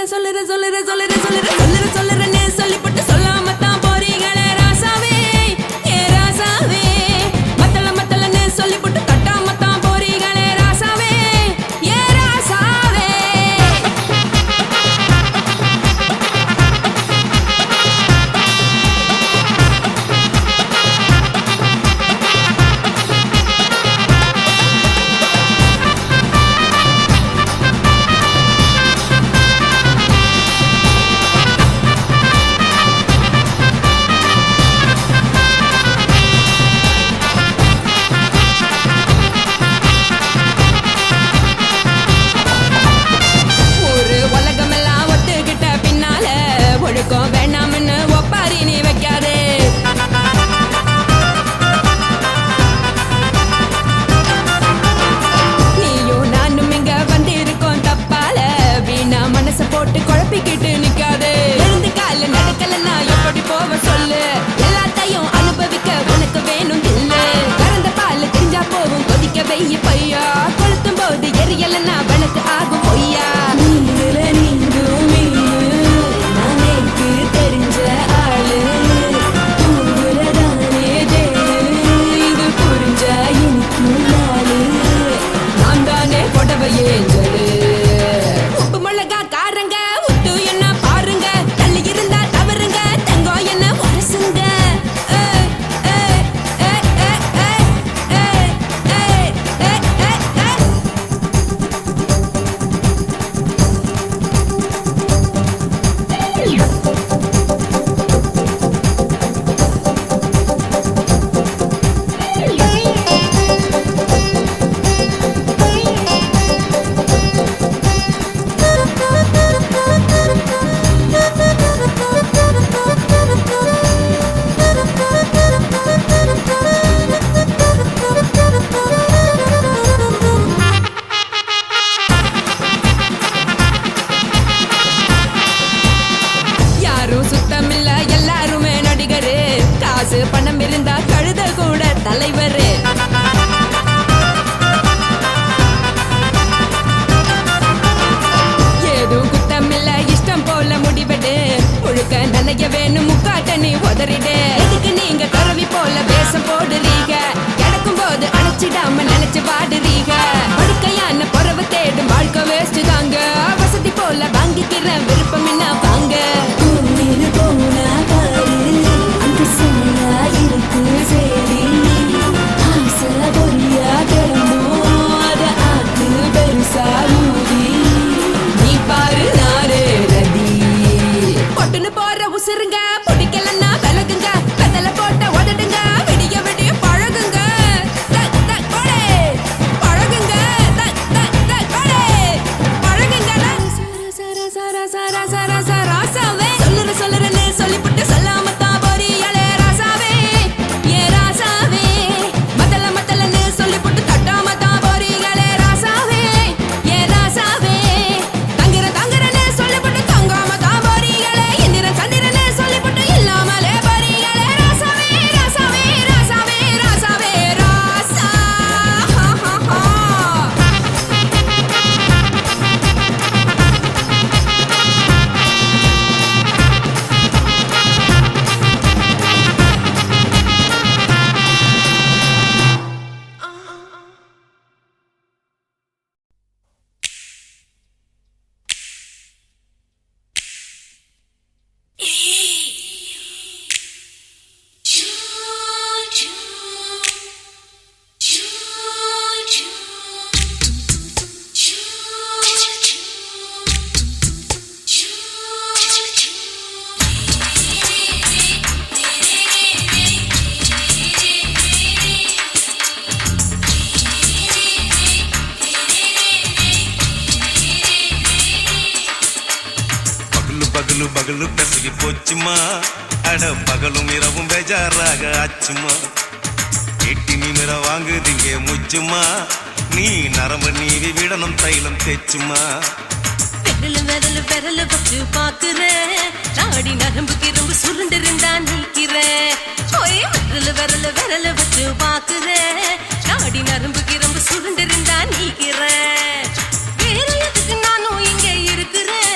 சொல்லுறேன்னு சொல்லிப்பட்டு சொல்லாமத்தான் போறீங்களே ராசாவே ஏ ராசாவே மத்தலன்னு சொல்லிப்பட்டு கட்டாமத்தான் போறீங்களே ராசாவே ஏ ராசாவே போட்டு குழப்பிக்கிட்டு நிக்காதே எழுந்து கால நடக்கலன்னா எப்படி போவ சொல்லு எல்லாத்தையும் அனுபவிக்க உனக்கு வேணும் இல்ல கறந்த பால் தெரிஞ்சா போகும் கொதிக்க வெய்ய பையா கொளுத்தும் போது எரியலன்னா வனக்கு ஆகும் பொய்யா நீங்கள நீங்கும் நானேக்கு தெரிஞ்ச ஆளு உங்களதானே இது புரிஞ்சா எனக்கு நாளு நான் தானே கொடவையே சொல்லு பணம் இருந்தா கழுத கூட தலைவரே ஏதும் குத்தமில்ல இஷ்டம் போல முடிவெடு முழுக்க நனைய வேணும் முக்காட்ட நீ உதறிடு எதுக்கு நீங்க கரவி போல வேஷம் போடுறீங்க கிடக்கும் போது அணைச்சிடாம நினைச்சு பாடுறீங்க படுக்கையான பறவை தேடும் வாழ்க்கை வேஸ்ட் தாங்க வசதி போல வாங்கிக்கிற விருப்பம் என்ன வாங்க போனா பாரு அந்த சுமையா இருக்கு சரி ஆசை பொரியா கிளம்பும் அத ஆத்து பெருசா ஊதி நீ பாரு நாரே ரதி பொட்டுன்னு போற உசுருங்க பிடிக்கலன்னா விலகுங்க கதல போட்ட உதடுங்க விடிய விடிய பழகுங்க பழகுங்க பழகுங்க ராசாவே சொல்லுறேன்னு சொல்லிப்புட்டு சொல்லாமத்தான் போறீங்களே ராசாவே ஏ ராசாவே மத்தலன்னு சொல்லிப்புட்டு கட்டாமத்தான் போறீங்களே ராசாவே ஏ ராசாவே தங்குறேன்னு சொல்லிப்புட்டு தங்காமத்தான் போறீங்களே இந்திரன் சந்திரன்னு சொல்லிப்புட்டு இல்லாமலே போறீங்களே ராசாவே ராசாவே ராசாவே ராசாவே ராசா பகலு பெசகி போச்சுமா அட பகலும் இரவும் பேஜாராக ஆச்சுமா எட்டி நிமிர வாங்குதிங்க முச்சுமா நீ நரம்பு நீவி விடணும் தைலம் தேச்சுமா விரல வச்சு பாக்குறேன் நாடி நரம்பு கிரம்பு சுருண்டிருந்தா நிற்கிறேன் விரல வச்சு பாக்குறேன் நாடி நரம்பு கிரம்பு சுருண்டிருந்தா நிற்கிறேன் வேற எதுக்கு நானும் இங்க இருக்கிறேன்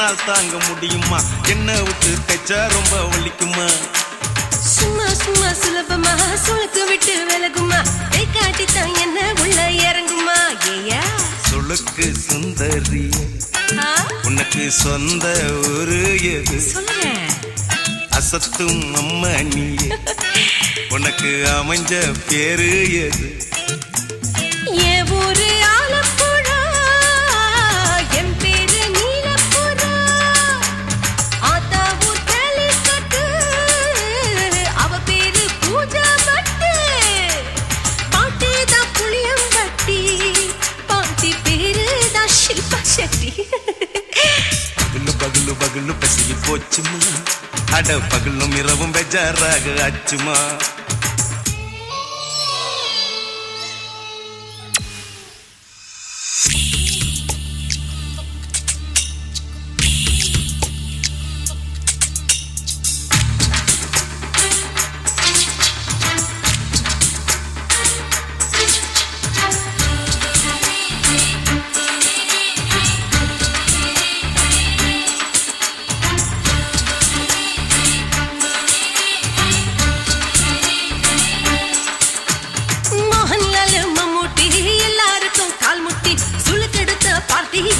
என்னால் தாங்க முடியுமா? என்ன விட்டு தைச்சா ரொம்ப வலிக்குமா? சும்மா சும்மா சுலபமா சுளுக்கு விட்டு விலகுமா? கை காட்டித்தான் என்ன உள்ள இறங்குமா? ஏயா சுளுக்கு சுந்தரி உனக்கு சொந்த ஊரு எது? சொல்றேன் அசத்தும் அம்மா நீ உனக்கு அமைஞ்ச பேரு எது? என் ஊரு ஆலப்புழா, என் பேரு நீலப்புறா. ஆத்தா ஊர் கேலிக்கட்டு, அவ பேரு பூஜா பட்டு. பாட்டி தான் புளியம்பட்டி, பாட்டி பேரு தான் ஷில்பா செட்டி. பகலு பகலு பகலு பசிக்கு போச்சுமா, அட பகலும் இரவும் பெஜாராக ஆச்சுமா.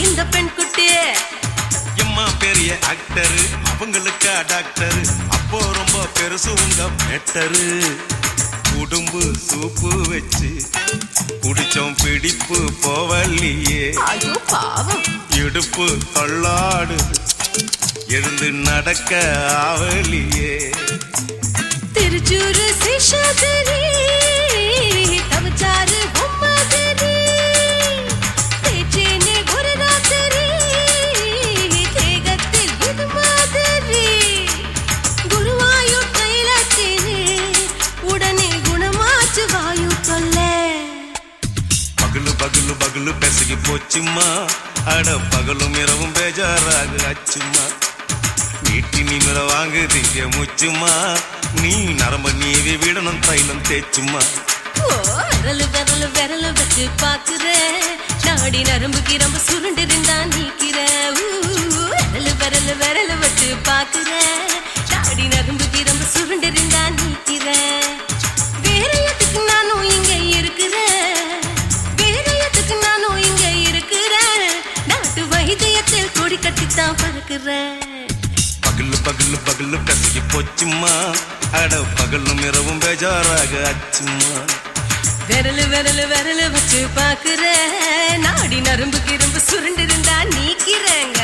இந்த பெண் குட்டி எம்மா பெரிய ஆக்டரு, அவங்களுக்கா டாக்டரு, அப்போ ரொம்ப பெருசு உங்க மேட்டரு. உடும்பு சூப்பு வச்சு குடிச்சோம் பிடிப்பு போவல்லையே. ஐயோ பாவம் இடுப்பு தள்ளாடு எழுந்து நடக்க ஆவலியே. திருச்சூரு சேஷாதிரி தவச்சாரு பொம்மதிரி தேச்சேனே ஒரு ராத்திரி தேகத்தில் இது மாதிரி குருவாயூர் தைலத்தினே உடனே குணமாச்சு வாயு சொல்ல. பகலு பகலு பகலு பெசகி போச்சுமா, அட பகலும் இரவும் பேஜாராக ஆச்சுமா. நீட்டி நிமிர வாங்குதீங்க முச்சுமா, நீ நரம்ப நீவி விடணும் தைலம் தேச்சுமா. விரலு விரலு விரலு வச்சு பாக்குற நாடி நரம்பு கிரம்பு சுருண்டு இருந்தா நீக்கிற. விரலு விரலு விரலு வச்சு பாக்குற நாடி நரம்பு கிரம்பு சுருண்டு இருந்தா நீக்கிற. வேற எதுக்கு நானும் இங்க இருக்கிறேன், வேற எதுக்கு நானும் இங்க இருக்கிறேன். நாட்டு வைத்தியத்தில் கொடி கட்டித்தான் பறக்கிறேன். பகலு பகலு பகலு பெசகி போச்சுமா, அட பகலும் இரவும் பேஜாராக ஆச்சுமா. விரலு விரலு விரலு வச்சு பாக்குற நாடி நரம்பு கிரம்பு சுருண்டு இருந்தா நீக்கிறேங்க.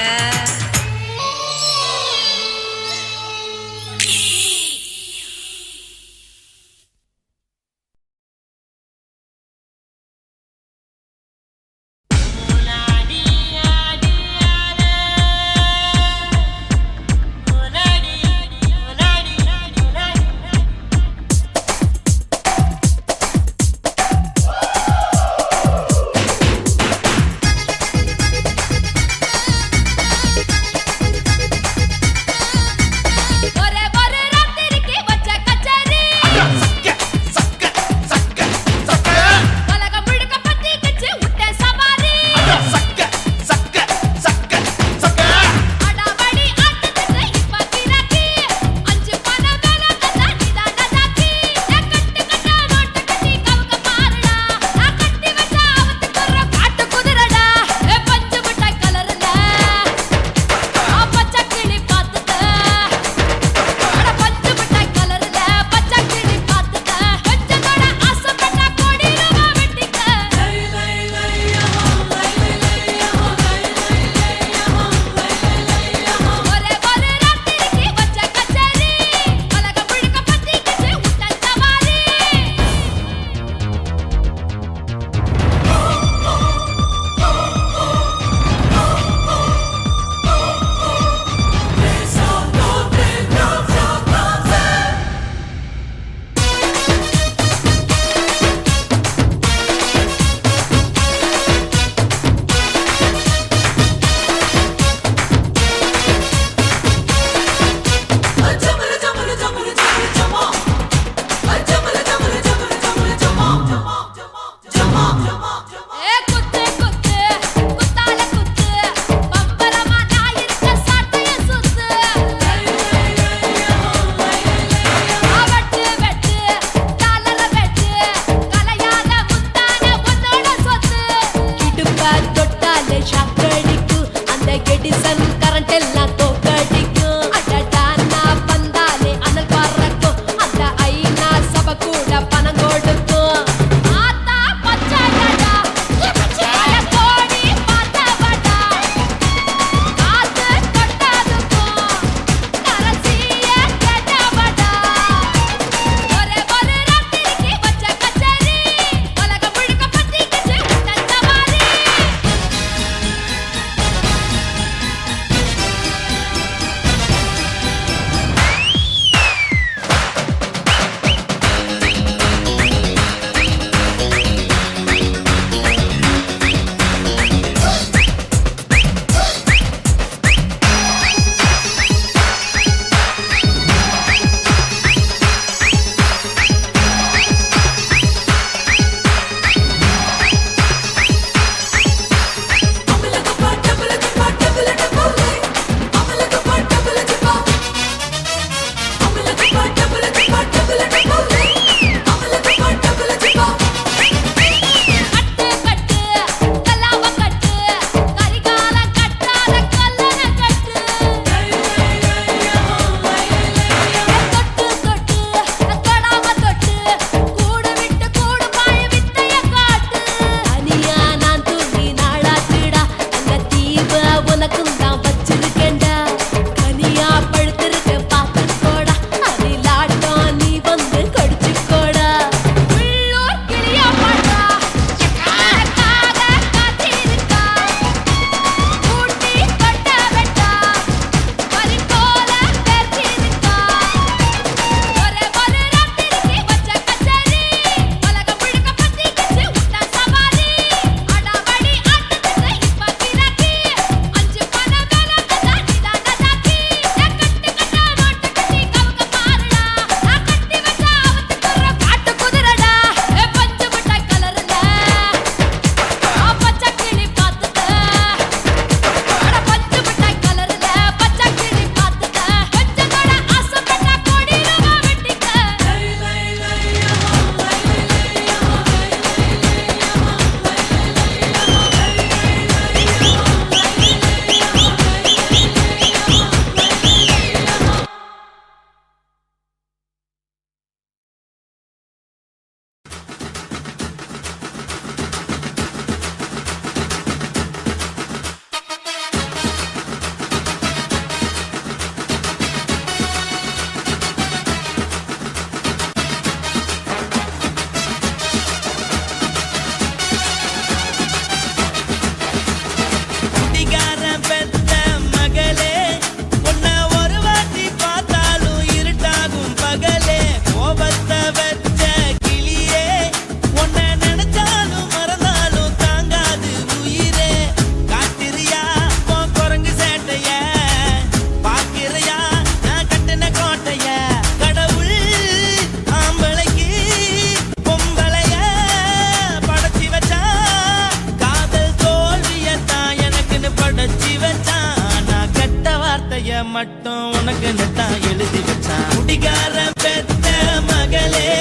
மட்டும் உனக்குன்னு தான் எழுதி வச்சான். குடிகார பெத்த மகளே,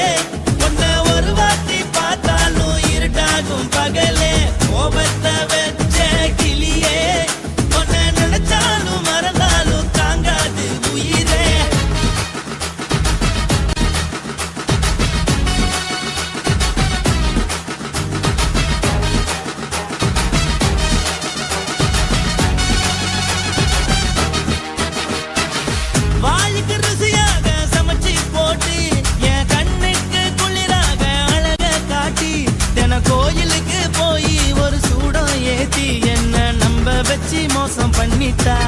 உன்னை ஒரு வாட்டி பார்த்தாலும் இருட்டாகும் பகலே. கோபத்தை வச்ச கிளியே, உன்னை நினைச்சாலும் மறந்தாலும் தாங்காது உயிரே. வாய்க்கு ருசியாக சமைச்சு போட்டு என் கண்ணுக்கு குளிராக அழக காட்டி தின கோயிலுக்கு போய் ஒரு சூடம் ஏத்தி என்ன நம்ப வச்சு மோசம் பண்ணிட்டா.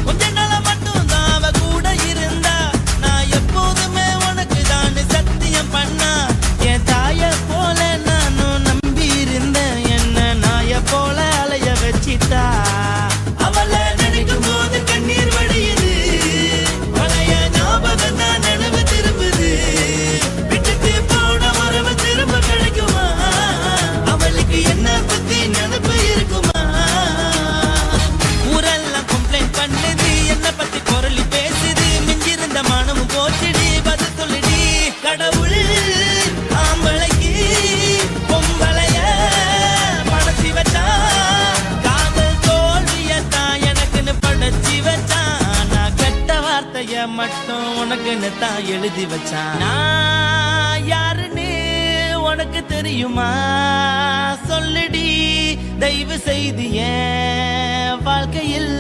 கொஞ்ச நாள மட்டும் தான் அவ கூட இருந்தா, நான் எப்போதுமே உனக்கு தான் சத்தியம் பண்ணா. என் தாய போல நானும் நம்பி இருந்தேன், என்ன நாய போல அலைய வச்சிட்டா. அவளை நினைக்கும் போது கண்ணீர் வடியுது, பழைய ஞாபகம் தான் நினைவு திரும்புது. விட்டுட்டு போன உறவு திரும்ப கிடைக்குமா? அவளுக்கு என்ன பத்தி நினைப்பு இருக்குமா? ஊரெல்லாம் கம்ப்ளைண்ட் பண்ணுது, என்ன பத்தி குரலி பேசுது. மிஞ்சிருந்த மானமும் போச்சுடி, பதில் சொல்லுடி. கடவுள் ஆம்பளைக்கு பொம்பளைய படைச்சி வச்சான், காதல் தோல்வியத்தான் எனக்குன்னு படைச்சி வச்சான். நான் கெட்ட வார்த்தைய மட்டும் உனக்குன்னு தான் எழுதி வச்சான். நான் யாருன்னு உனக்கு தெரியுமா? சொல்லுடி தயவு செய்து என் வாழ்க்கையில்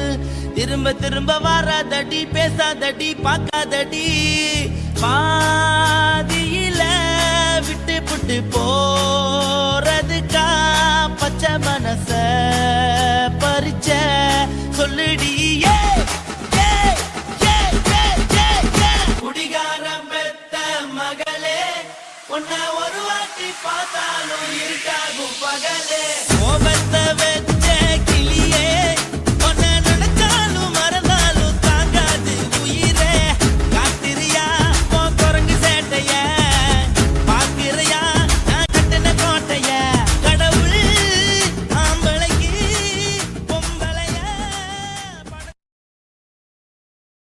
திரும்ப திரும்ப வராதடி, பேசாதடி, பார்க்காதடி. பாதியில விட்டு புட்டு போறதுக்கா பச்சை மனச பறிச்ச சொல்லுடி. குடிகாரம் பெத்த மகளே, உன்னை ஒரு வாட்டி பார்த்தாலும் இருக்காகும் பகலே. கோபத்தை வச்ச கிளியே, உன்னை நினைச்சாலும் மறந்தாலும் தாங்காது உயிரே. காத்திரியா உன் குரங்கு சேட்டைய, பாக்கிறியா நான் கட்டின கோட்டைய. கடவுள் ஆம்பளைக்கு பொம்பளைய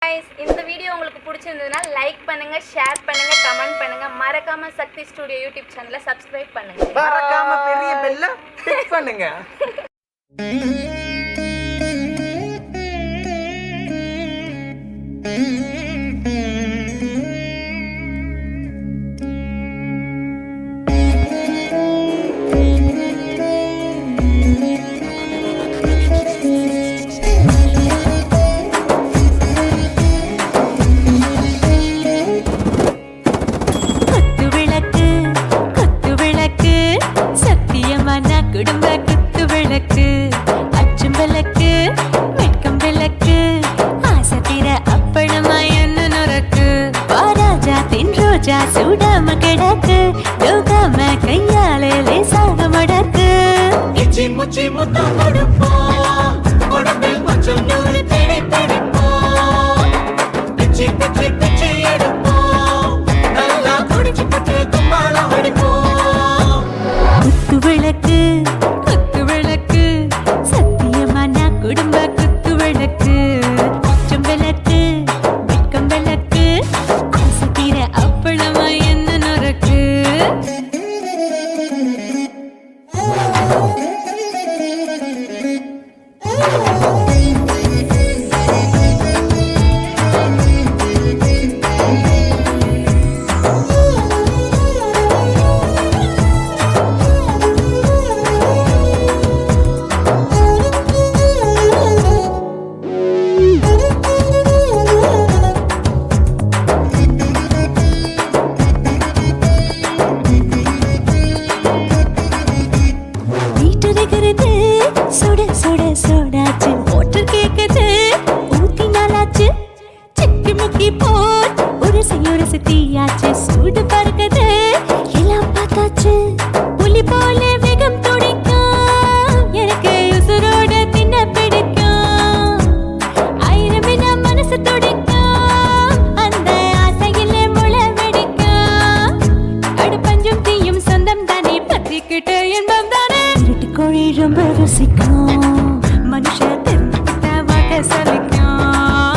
Guys, இந்த வீடியோ உங்களுக்கு பிடிச்சிருந்ததுன்னா லைக் பண்ணுங்க, ஷேர் பண்ணுங்க, கமெண்ட் பண்ணுங்க. மறக்காம சக்தி ஸ்டுடியோ யூடியூப் சேனலை சப்ஸ்கிரைப் பண்ணுங்க. மறக்காம பெரிய பெல்ல கிளிக் பண்ணுங்க. குத்து விளக்கு சத்தியமான குடும்ப குத்து விளக்கு. அச்சும் விளக்கு, வெட்கம் விளக்கு, ஆசை தீர அப்பளமா என்ன நுறக்கு. வாராஜா தின் ரோஜா சூடாம கிடக்கு, யோகாம கையாலே லேசாக மடக்கு. இச்சி முச்சி முத்தம் கொடுப்போம், உடம்பில் கொஞ்சம் நூறு தேடி பிடிப்போம். பிச்சி பிச்சி பிச்சி எடுப்போம், நல்லா குடிச்சு பட்டு கும்பாலம் அடிப்போம். குத்து விளக்கு சத்தியமான குடும்ப குத்து விளக்கு. அச்சம் விளக்கு, வெட்கம் விளக்கு, ஆசை தீர அப்பளமா என்ன நுறக்கு. வீட்டுகிறது சுட சுட சோடாச்சு, மோட்டர் கேக்குது ஊத்தி நாளாச்சு. சிக்கி முக்கி போட் உரசி தீயாச்சு, சூடு பறக்குது எல்லாம் பார்த்தாச்சு. புலி போல வேகம் துடிக்கும், எனக்கு உசுரோட தின்ன பிடிக்கும். ஆயிரம் வினா மனசு துடிக்கும், அந்த ஆசையில முளை வெடிக்கும். அடுப்பஞ்சும் தீயும் சொந்தம் தானே, பத்திக்கிட்டு இன்பம் தானே. கோழி ரொம்ப ருசிக்கும், மனுஷ தெரிஞ்சுக்கிட்ட வாக்க சலிக்கும்.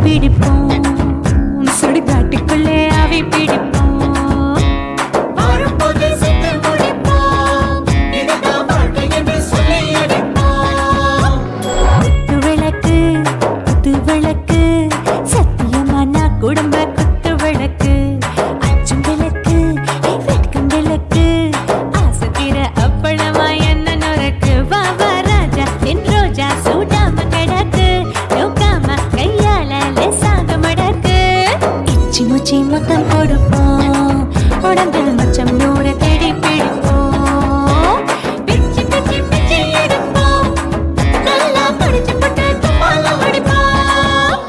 பிடிப்போம் சுடுகாட்டுக்குள்ளே ஆவி பிடிப்போம் வரும்போது சுட்டு முடிப்போம் இதுதான் வாழ்க்கை என்று சொல்லி அடிப்போம் குத்து விளக்கு சத்தியமான குடும்ப குத்து விளக்கு அச்சும் விளக்கு வெட்கம் விளக்கு ஆசை தீர அப்பளமா என்ன நொறுக்கு வாவா ராஜா என் ரோஜா சூடாம கிடக்கு நோக்காம கையால லேசாக மடக்கு இச்சி முச்சி மொத்தம் கொடுப்போம் உடம்பில் மச்சம் நூறு தேடி பிடிப்போம் பிச்சி பிச்சி பிச்சி எடுப்போம் நல்லா படிச்சு போட்டு துப்பால அடிப்போம்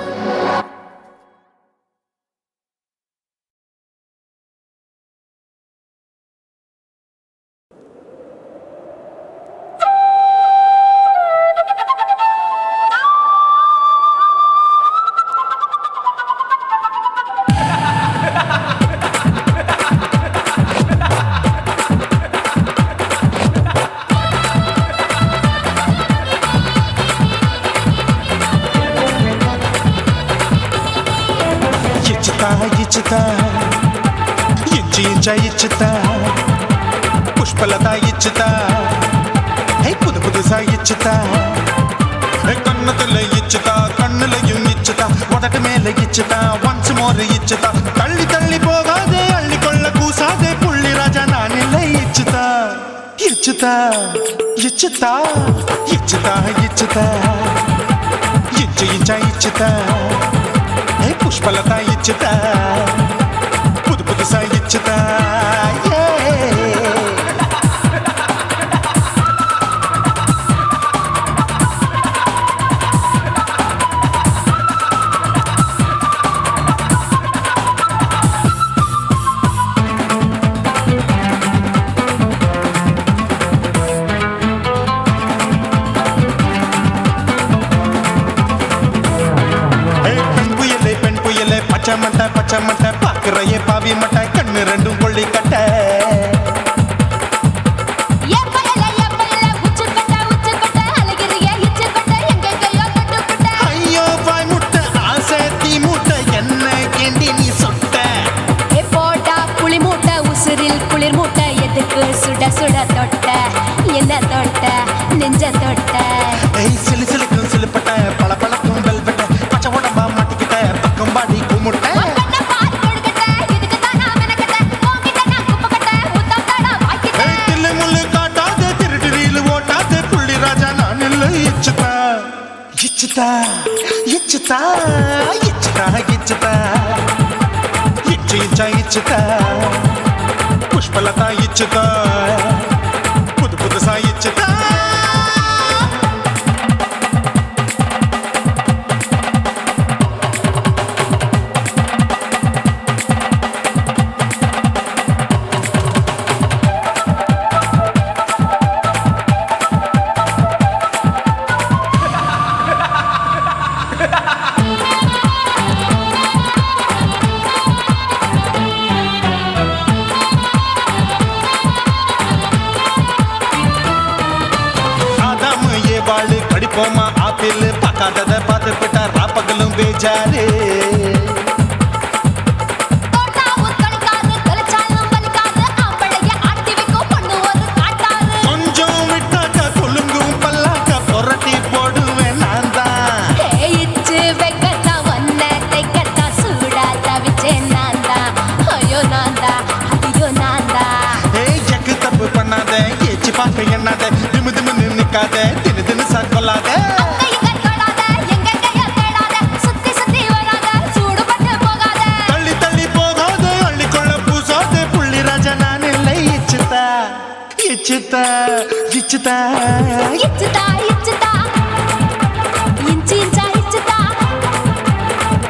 ఇచ్చుతా ఇచ్చుతా పుష్పలత ఇచ్చుతా పుదు పుదుసా ఇచ్చుతా కన్నతుల ఇచ్చుతా కన్నులயும் ఇచ్చుతా మొదట మేల ఇచ్చుతా వన్స్ మోర్ ఇచ్చుతా తల్లి తల్లి పోగాదే అల్లి కొళ్ళ కూసాదే పుల్లి రాజా నానిల్ల ఇచ్చుతా ఇచ్చుతా ఇచ్చుతా ఇచ్చుతా ఇచ్చుతా ఇచ్చుతా పుష్పలత ఇచ్చుతా పుదు పుదుసా ఇచ్చుతా பச்சமட்ட பாக்குறையே பாவி மட்ட கண்ணு ரெண்டும் கொள்ளி கட்ட ஐயோ பாய் முட்டை ஆசை தீ மூட்டை என்ன கேண்டி நீ சொட்ட போட்டா புளி மூட்டை உசுரில் குளிர் மூட்டை எதுக்கு சுட சுட தொட்ட என்ன தொட்ட நெஞ்ச தொட்ட சிலு சிலுக்கும் சிலுப்பட்ட பல பழக்கும் வெல்வெட்ட பச்சை உடம்பா மாட்டிக்கிட்ட பக்கம் பாடி குமுட்ட ఇచ్చుతా పుష్పలత ఇచ్చుతా పుదు పుదుసా ఇచ్చుతా படிப்போமா ஆப்பிள் பார்க்காதத பார்த்து விட்டா ராப்பகலும் பேஜாரு கொஞ்சம் விட்டாக்க கொலுங்கும் பல்லாக்க புரட்டி போடுவேன் நான் தான் எக்கு தப்பு பண்ணாத ஏச்சி பார்க்க என்னாத திமு திமு நிக்காத தினு தினு சாக்கொள்ளாத தள்ளி தள்ளி போகாத அள்ளி கொள்ள பூசாத புள்ளி ராஜா நான் இல்லை இச்சுதா இச்சுதா இச்சுதா இச்சுதா இச்சுதா இஞ்சி இஞ்சா இச்சுதா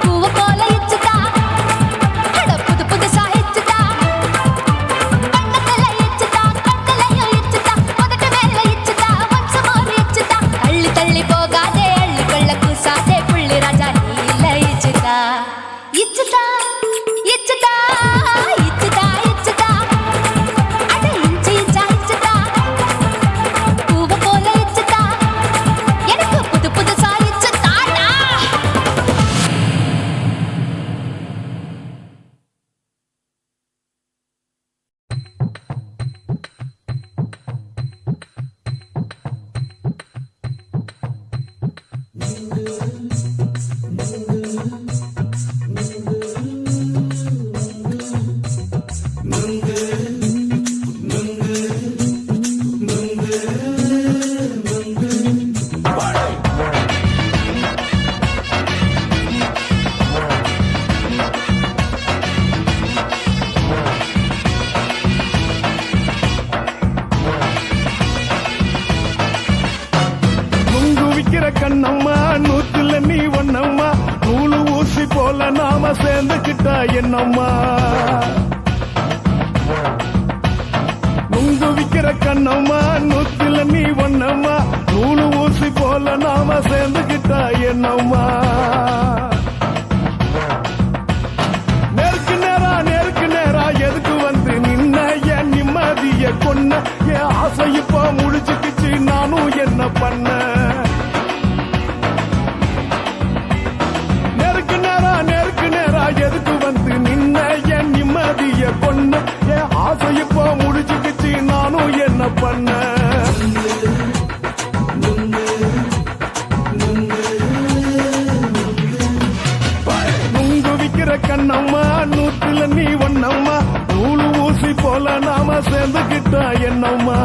பூவ போல இச்சுதா அட புது புதுசா இச்சுதா கண்ணத்துல இச்சுதா கண்ணலையும் இச்சுதா முதட்டு மேல இச்சுதா வம்சமோர் இச்சுதா தள்ளி தள்ளி போகாதே அள்ளி கொள்ள கூசாதே புள்ளி ராஜா நீ இல்ல இச்சுதா இச்சுதா இச்சுதா இச்சுதா இச்சுதா அட இஞ்சி இஞ்சா இச்சுதா பூவ போல இச்சுதா நாம சேர்ந்துக்கிட்டா என்னம்மா நுங்கு விக்கிற கண்ணம்மா நூத்தில நீ ஒன்னம்மா நூலு ஊசி போல நாம சேர்ந்துக்கிட்டா என்னம்மா நேருக்கு நேரா எதுக்கு வந்து நின்ன என் நிம்மதிய கொன்ன என் ஆசை இப்ப முடிச்சுக்கிச்சு நானும் என்ன பண்ண நேருக்கு நேரா எதுக்கு வந்து நின்ன என் நிம்மதிய கொன்ன என் ஆசை இப்ப முடிச்சுக்கிச்சு நானும் என்ன பண்ண நுங்கு விக்கிற கண்ணம்மா நூத்துல நீ ஒன்னம்மா நூலு ஊசி போல நாம சேர்ந்துக்கிட்டா என்னம்மா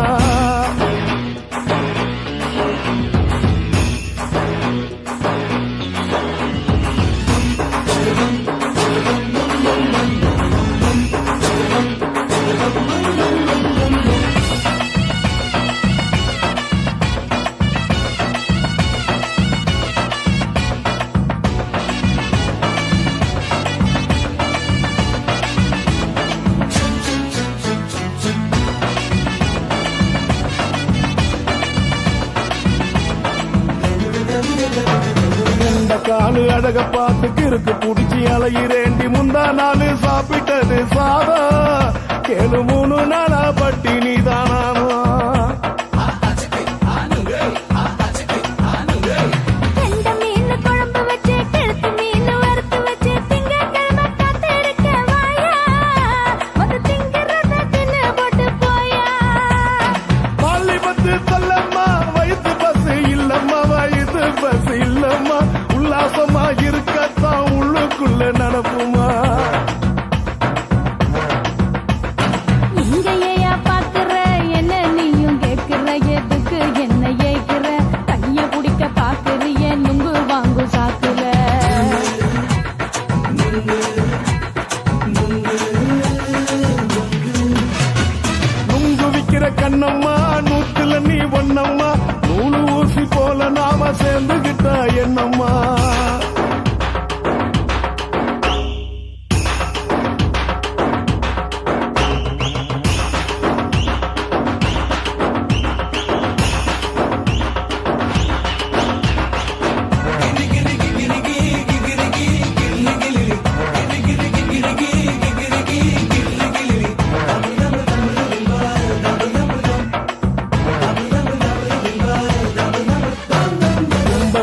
காலு அழக பார்த்து கிறுக்கு புடிச்சு அலையிறேண்டி முந்தா நாலு சாப்பிட்டது சாதம் கேளு 3 நாளா பட்டினி தானானோ இருக்கத்தான் உள்ளுக்குள்ள நடப்புமா இங்கேயா பாக்குற என்ன நீயும் கேக்குற எதுக்கு என்ன ஏக்குற கைய குடிக்க பாக்குறிய நுங்கு வாங்கு சாக்குற நுங்கு விக்கிற கண்ணம்மா நூத்துல நீ ஒன்னம்மா நூலு ஊசி போல நாம சேர்ந்துகிட்டா என்னம்மா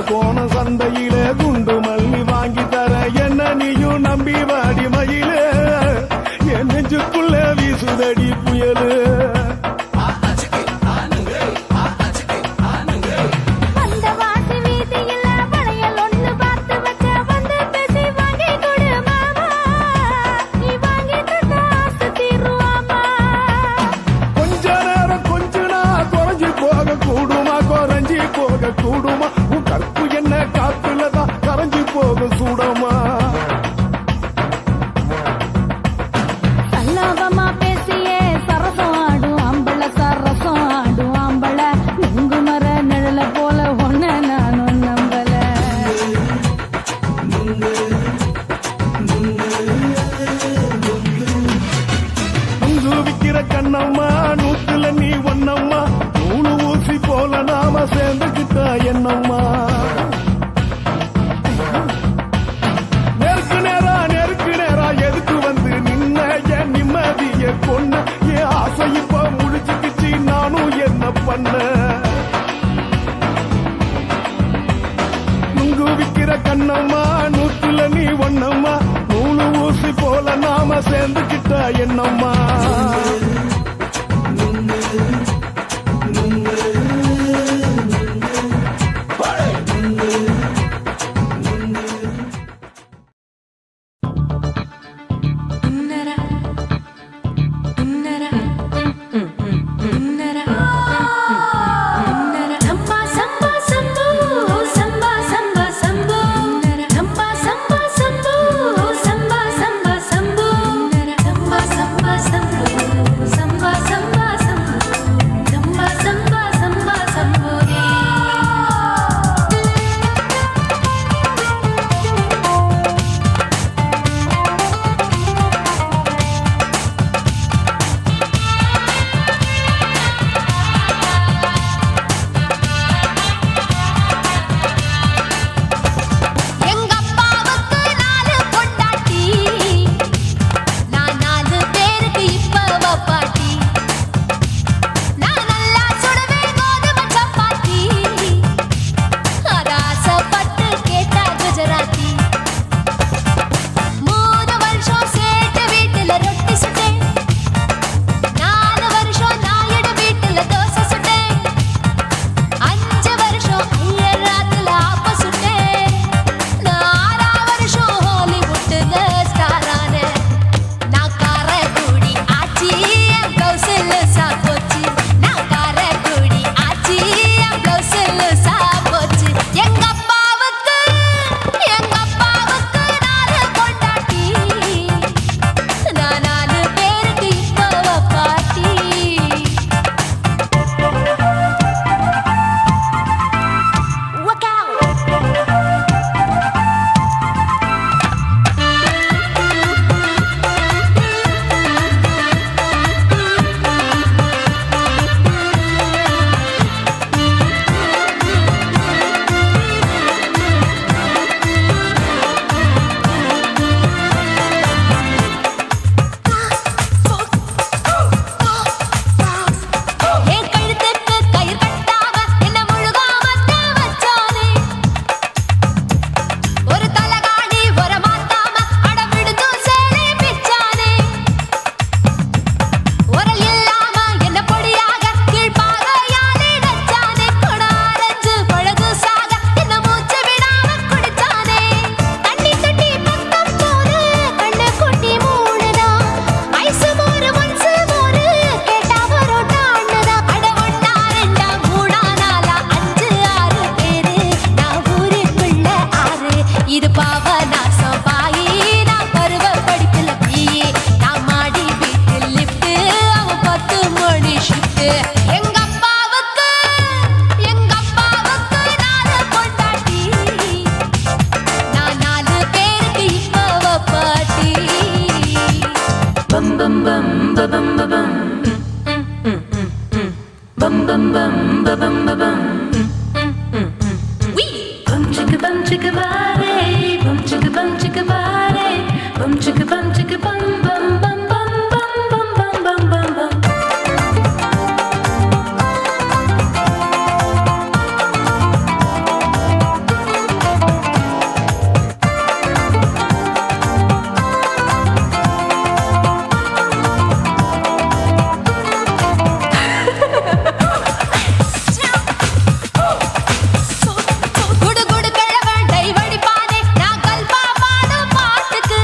கோண சந்தையில குண்டு மல்லி வாங்கி தர என்ன நீயும் நம்பி வாடி மயிலே என் நெஞ்சுக்குள்ள வீசுதடி புயலு கொஞ்ச நேரம் கொஞ்ச நாள் குறைஞ்சி போக கூடுமா குறைஞ்சி போக கூடுமா கற்பு என்ன காத்துலதான் கரைஞ்சு போக சூடமா சல்லாபமா பேசியே சரசம் ஆடும் ஆம்பள சரசம் ஆடும் ஆம்பள நுங்கு மர நிழல போல ஒன்ன நானும் நம்பல நுங்கு விக்கிற கண்ணம்மா நூத்துல நீ ஒன்னம்மா நூலு ஊசி போல நாம சேர்ந்துக்கிட்டா என்னம்மா நேருக்கு நேரா எதுக்கு வந்து நின்ன என் நிம்மதிய கொன்ன என் ஆசை இப்ப முடிச்சுக்கிச்சு நானும் என்ன பண்ண நுங்கு விக்கிற கண்ணம்மா நூத்துல நீ ஒன்னம்மா நூலு ஊசி போல நாம சேர்ந்துக்கிட்டா என்னம்மா சம்பா குடு குடு கிழவன் டைவடி பானே நான் கல்பா பாடும் பாட்டுக்கு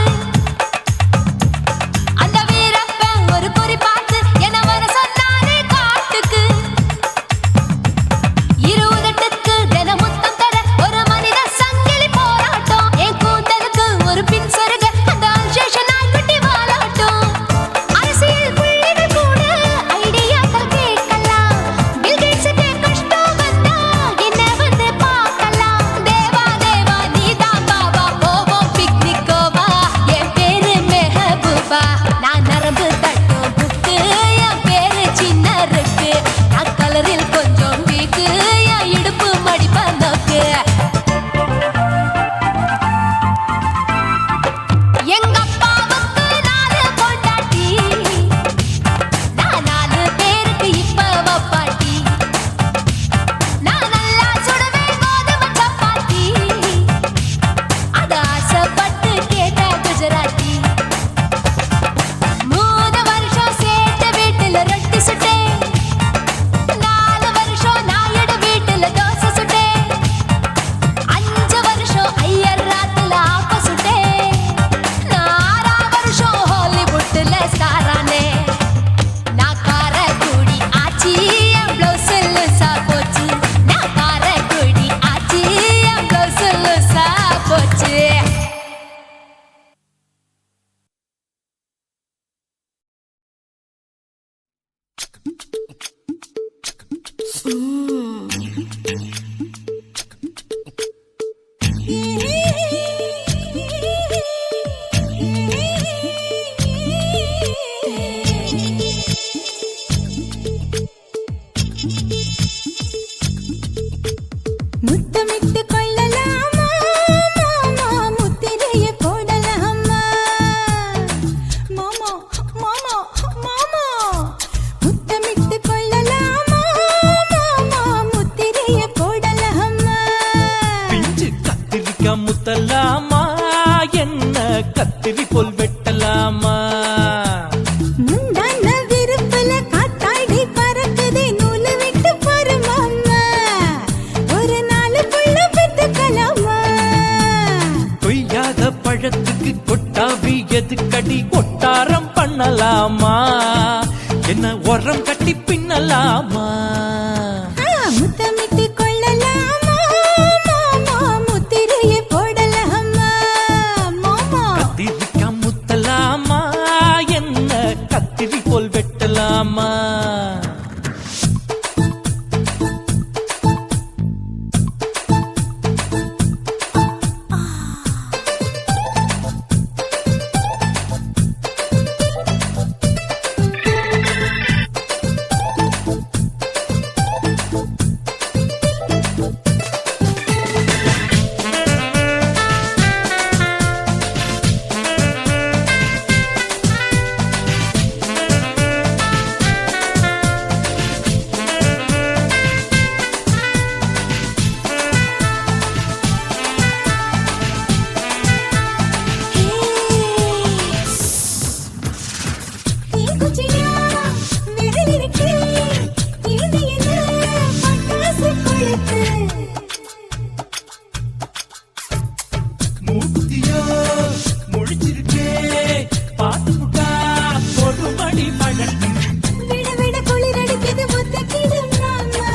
அந்த வீரப்பன் ஒரு குறி பார்த்து என்ன வர சொன்னானே காட்டுக்கு இருபதெட்டுக்கு தின முத்தம் தர ஒரு மனித சங்கிலி போராட்டம் என் கூந்தலுக்கு ஒரு பின் சொருக அந்த அல்சேஷன் நாய்க்குட்டி வாலாட்டம் அரசியல் புள்ளிகள் கூட ஐடியாக்கள் கேட்கலாம் பில் கேட்ஸுக்கு கஷ்டம் வந்தா என்ன வந்து பார்க்கலாம் தேவா தேவா நீதான் பாபா போவோம் பிக்னிக்கோவா என் பேரு மெஹபூபா நான் நரம்பு தட்டும் புக்கு என் பேரு சின்ன இருக்கு நான் கலரில் கொஞ்சம் வீக்கு என் இடுப்பு மடிப்ப நோக்கு எங்க அப்பாவுக்கு 4 பொண்டாட்டி நான் 4 பேருக்கு இப்ப வப்பாட்டி நான் நல்லா சுடுவேன் கோதுமை சப்பாத்தி அத ஆசைப்பட்டு கேட்ட குஜராத்தி 3 வருஷம் சேர்த்த வீட்டுல ரொட்டி சுட்டேன் 4 வருஷம் நாயுடு வீட்டுல தோசை சுட்டேன் 5 வருஷம் ஐயர் ராத்துல ஆப்ப சுட்டேன் நான் 6 வருஷம் ஹாலிவுட்ல ஸ்டாரானே நான் காரக்குடி ஆச்சி என் ப்ளவுஸ் லூசா போச்சு நான் காரக்குடி ஆச்சி என் ப்ளவுஸ் லூசா போச்சு முத்தமிட்டு கொள்ளலாமா மாமா முத்திரைய போடலாமா மாமா மாமா மாமா முத்தமிட்டு கொள்ளலாமா மாமா முத்திரைய போடலாமா பிஞ்சு கத்திரிக்காய் முத்தலாமா என்ன கத்திரி போல் வெட்டலாமா முந்தான விருப்பல காத்தாடி பறக்குதே நூலு விட்டு பாரு மாமா ஒரு நாளுக்குள்ள பெத்துக்கலாமா கொய்யாத பழத்துக்கு கொட்டாவி எதுக்கடி கொட்டாரம் பண்ணலாமா என்ன உரம் கட்டி பின்னலாமா முத்தமிட்டு கொள்ளலாமா மாமா முத்திரைய போடலாமா மாமா கத்திரிக்காய் முத்தலாமா என்ன கத்திரி போல் வெட்டலாமா மூக்குத்தியோ முழிச்சிருக்கே பாத்து புட்டா பொறுமடி மழை விட விட குளிரடிக்குது முத்தக்கிடும் மாமா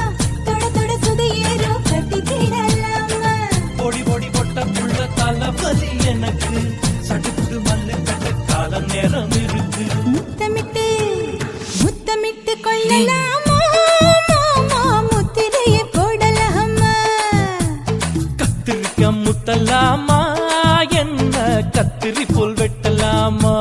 தொட தொட சுதையேறோ கட்டிக்கிடலாமா பொடி பொடி பொட்ட புள்ள தலைவலி எனக்கு சடுக்கு மல்லு கட்ட கால நேரம் இருக்கு முத்தமிட்டு முத்தமிட்டு கொள்ளலாமா மாமா முத்திரைய போடலாமா கத்திரிக்காய் முத்தலாமா என்ன கத்திரி போல் வெட்டலாமா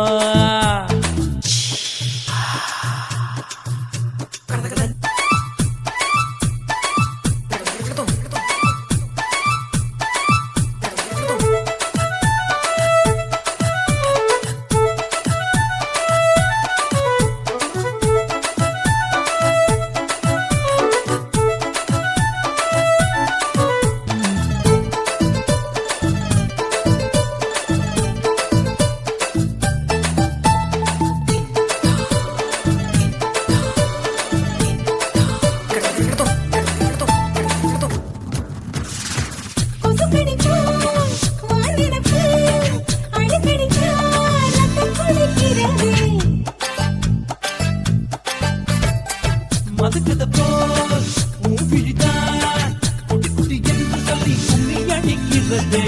பதுக்குத போல் உன் விழிதான் குட்டி குட்டி என்று சொல்லி கும்மி அடிக்கிறது.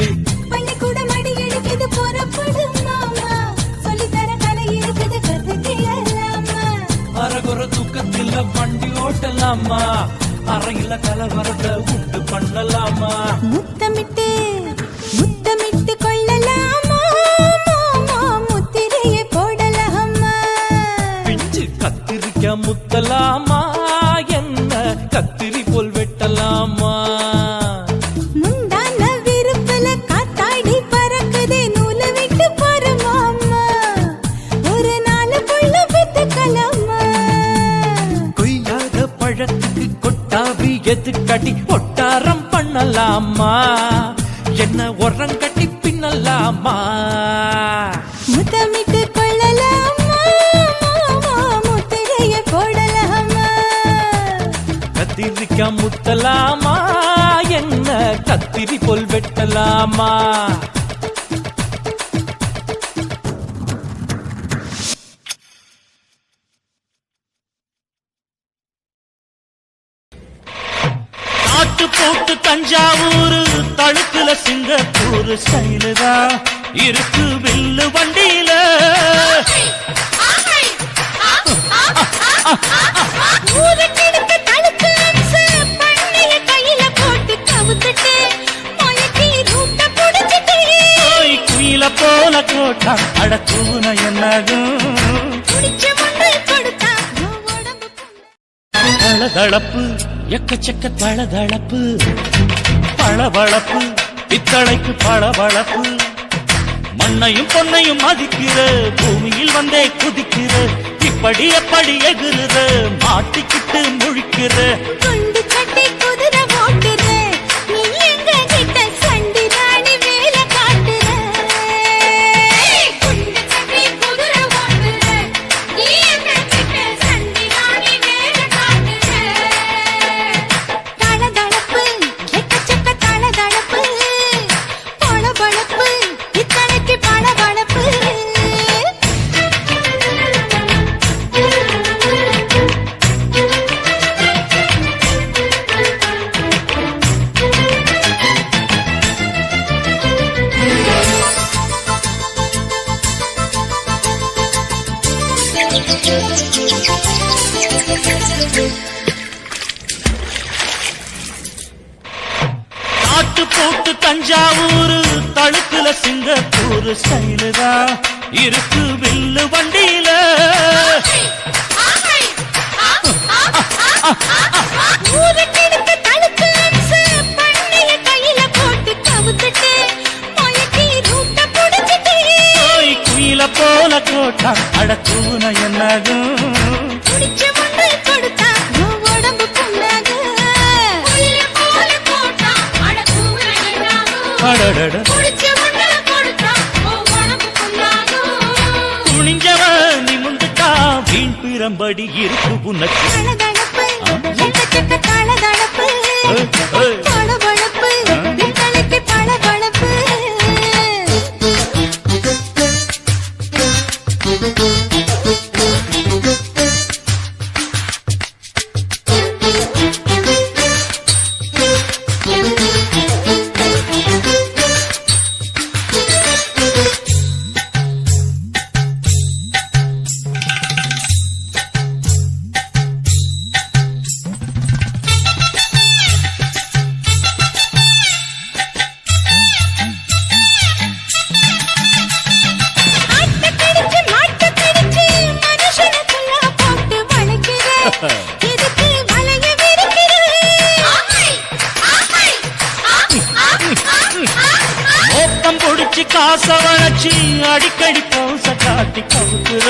பள்ளிக்கூட மடி எடுக்குது புறப்படும் மாமா சொல்லி தர கலை இருக்குது கத்துக்கலாமா. அரகுற தூக்கத்தில் வண்டி ஓட்டலாமா அறையில கலவரத்தை உண்டு பண்ணலாமா. முத்தமிட்டு முத்தமிட்டு கொள்ளலாமா மாமா முத்திரையை போடலாமா. பிஞ்சு கத்திரிக்க முத்தலாமா என்ன கத்திரி போல் வெட்டலாமா. முந்தான விருப்பல காத்தாடி பறக்குதே நூலை விட்டு போற மாமா ஒரு நாள் புள்ள பெத்துக்கலாமா. கொய்யாத பழத்துக்கு கொட்டாவி எதுக்கடி ஒட்டாரம் பண்ணலாமா என்ன உரங்கட்டி பின்னலாமா. முத்தமிட்டு கொள்ளலாமா மாமா முத்திரையை போடலாமா. கத்திரிக்க முத்தலாமா என்ன கத்திரி போல் வெட்டலாமா. நாட்டு போட்டு தஞ்சாவூர் தழுக்குல சிங்கப்பூர் ஸ்டைலுதா இருக்கு வில்லு வண்டியில. ஊருக்கெடுத்து தழுக்கு அம்ச பண்ணைய கையில போட்டு கவுத்துட்டு மயக்கி ரூட்ட புடிச்சிட்டு குயில போல கோட்டா அடக்கூன என்னதும் குடிச்ச மண்ணை கொடுத்தா உடம்பு தளதளப்பு எக்கச்சக்க தளதளப்பு பளபளப்பு பித்தளைக்கு பளபளப்பு. மண்ணையும் பொன்னையும் மதிக்கிற பூமியில் வந்தே குதிக்கிற இப்படி எப்படி எகுறுற மாட்டிக்கிட்டு முழிக்கிற. குண்டு கட்டி குதிரை ஓட்டுற நீ எங்க கிட்ட சண்டி ராணி வேலை காட்டுற. குண்டு கட்டி குதிரை ஓட்டுற நீ எங்க கிட்ட சண்டி ராணி வேலை காட்டுற. தளதளப்பு எக்கச்சக்க தளதளப்பு பளபளப்பு இத்தனைக்கு பளபளப்பு. நாட்டு போட்டு தஞ்சாவூர் தழுக்குல சிங்கப்பூர் ஸ்டைலுதா இருக்கு வில்லு வண்டியில. ஊருக்கெடுத்து தழுக்கு அம்ச பண்ணைய கையில போட்டு கவுத்துட்டு மயக்கி ரூட்ட புடிச்சிட்டு குயில போல கோட்டா அடக்கூன என்னதும் குடிச்ச மண்ணை கொடுத்தா உடம்பு புண்ணாகு. குயில போல போட்டா அடக்கூன என்னாகும். அடடட குடிச்ச மண்ணை கொடுத்தா உடம்பு புண்ணாகு. துணிஞ்சவன் நிமிந்துட்டா வீண் பிறம்படி இருக்கு உனக்கு. தளதளப்பு எக்கச்சக்க தளதளப்பு பளபளப்பு இத்தனைக்கு பளபளப்பு. ஆட்டக்கடிச்சு மாட்டக்கடிச்சு மனுஷனுக்குள்ள போட்டு வளைக்கிற இதுக்கு வளைய விரிக்கிற. மோப்பம் பொடிச்சு காச வளைச்சு அடிக்கடி பௌச காட்டி கவுக்குற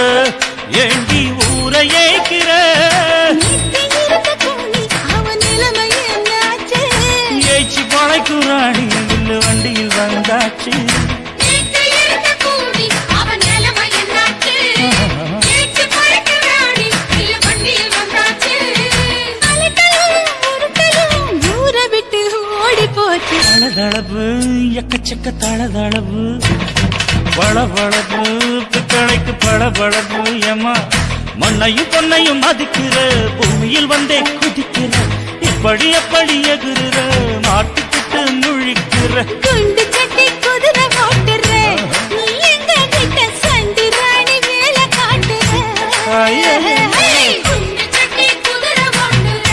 ஏண்டி ஊரை ஏக்கிற. நீட்டி இருந்த கூலி அவன் நிலைமை என்னாச்சு. ஏச்சி பழைக்கும் ராணி வில்லு வண்டியில் வந்தாச்சு. நீட்டி இருந்த கூலி அவன் நிலைமை என்னாச்சு. ஏச்சு பழக்க ராணி இல்ல வண்டியில் வந்தாச்சு. அலட்டலும் உருட்டலும் ஊரை விட்டு ஓடி போச்சு. தளதளவு எக்கச்சக்க தளதளவு பளபளப்பு பித்தளைக்கு பளபளப்பு ஏமா மண்ணையும் பொன்னையும் மதிக்கிற பூமியில் வந்தே குதிக்கிற இப்படி எப்படி எகுற மாட்டுக்கிட்டு முழிக்கிற குண்டு சட்டி குதிரை ஓட்டுற நீ எங்க கிட்ட சண்டி ராணி வேலை காட்டுற குண்டு சட்டி குதிரை ஓட்டுற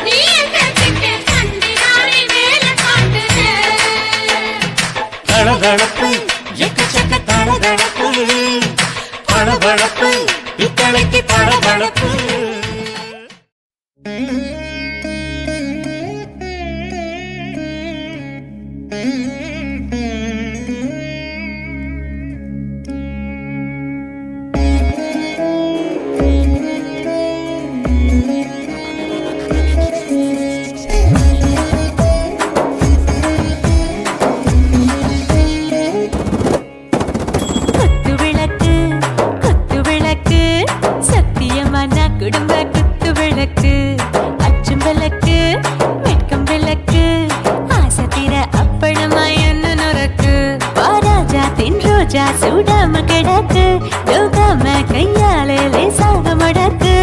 நீ எங்க கிட்ட சண்டி ராணி வேலை காட்டுற தளதளப்பு எக்கச்சக்க தளதளப்பு பளபளப்பு இத்தனைக்கு பளபளப்பு குடும்ப குத்து விளக்கு அச்சும் விளக்கு வெட்கம் விளக்கு ஆசை தீர அப்பளமா என்ன நுறக்கு வாராஜா தின் ரோஜா சூடாம கிடக்கு யோகாம கையாலே லேசாக மடக்கு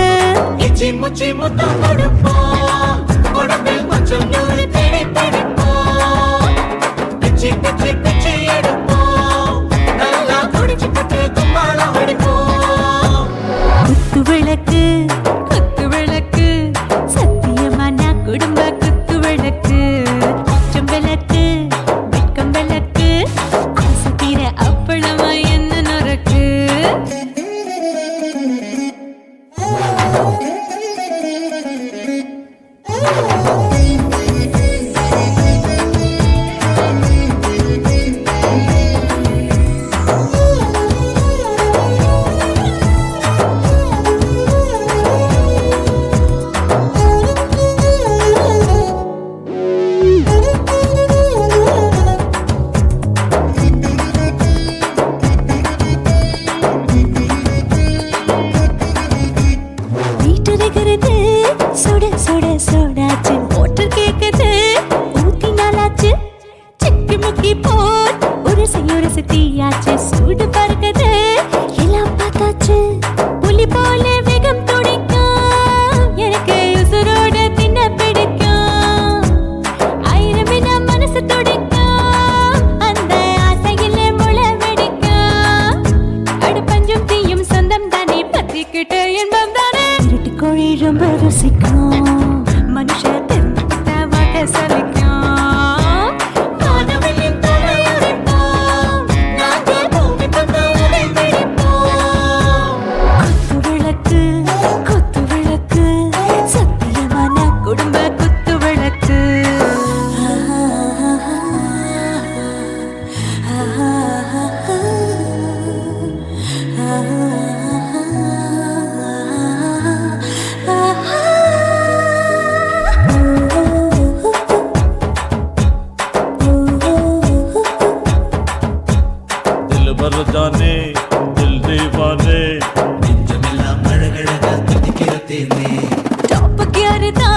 இச்சி முச்சி முத்தம் கொடுப்போம் உடம்பில் கொஞ்சம் நூறு தேடி பிடிப்போம் பிச்சி பிச்சி பிச்சி எடுப்போம் நல்லா குடிச்சு பட்டு கும்மாளம் அடிப்போம் குத்து விளக்கு குத்து விளக்கு சத்தியமான குடும்ப குத்து விளக்கு அச்சம் விளக்கு வெட்கம் விளக்கு ஆசை தீர அப்பளமா என்ன நுறக்கு சுட சுட சோடாச்சு மோட்டர் கேக்குது ஊத்தி நாளாச்சு சிக்கி முக்கி போட் உரசி தீயாச்சு சூடு பறக்குது எல்லாம் பார்த்தாச்சு புலி போல வேகம் துடிக்கும் எனக்கு உசுரோட தின்ன பிடிக்கும் ஆயிரம் மனசு துடிக்கும் அந்த ஆசையில முளை வெடிக்கும் அடுப்பஞ்சும் தீயும் சொந்தம் தானே பத்திக்கிட்டு இன்பம் தானே இருட்டு கோழி ரொம்ப ருசிக்கும் மனுஷ தெரிஞ்சுக்கிட்ட வாக்க சலிக்கும் வானவெளியின் தலையுரைப்போம் நாங்கள் பூமி தந்த உரை வெடிப்போம் குத்து விளக்கு சத்தியமான குடும்ப குத்து விளக்கு दिल भर जाने दिल दीवाने நெஞ்சமெல்லாம் அழகழகா துடிக்கிறதேனே டாப் கியர்தா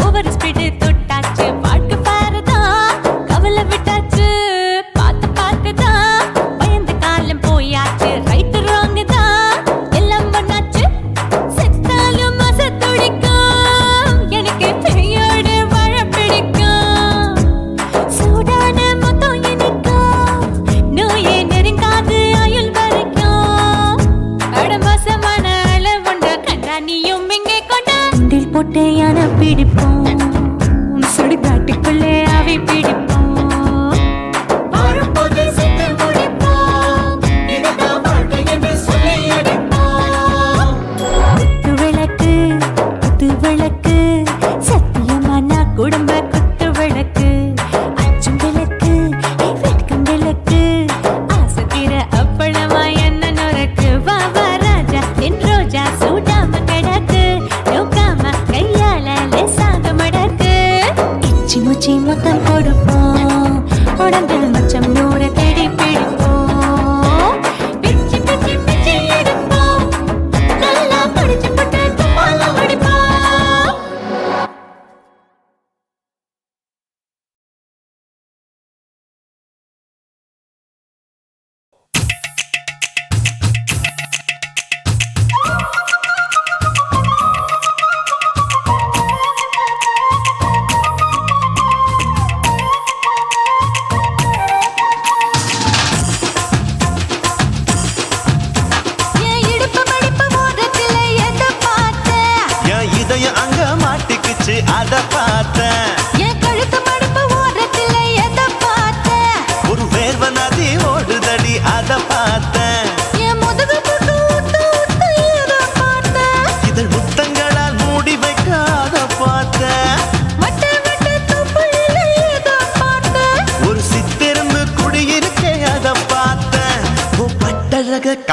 ஓவர் ஸ்பீட் தொட்டாச்சு வாழ்க்கை பாருதா கவலை விட்டாச்சு பார்த்துதா பயந்து காலம் போயாச்சு ரைட் ராங் தான் எல்லாம் பண்ணாச்சு செத்தாலும் மச துடிக்கும் எனக்கு பெரியோட வாழ பிடிக்கும் சூடான மொத்தம் எனக்கும் நோயே நெருங்காது ஆயுள் வரைக்கும் அடமோசமான அளவுண்ட கண்டா நீயும் இங்கே கொண்டா உண்டில் போட்டு யானை பிடிப்போம் சுடுகாட்டுக்குள்ளே அவை பிடிப்போம் வாழும்போது செத்து முடிப்போம் இதுதான் வாழ்க்கை என்று சொல்லி அடிப்போம் குத்து விளக்கு சத்தியமான குடும்ப குத்து விளக்கு அச்சும் விளக்கு வெட்கம் விளக்கு ஆசை தீர அப்பளமா என்ன நுறக்கு வா ராஜா என் ரோஜா சூடாம கிடக்கு யோகாம கையால லேசாக மடக்கு இச்சி முச்சி மொத்தம் கொடுப்போம்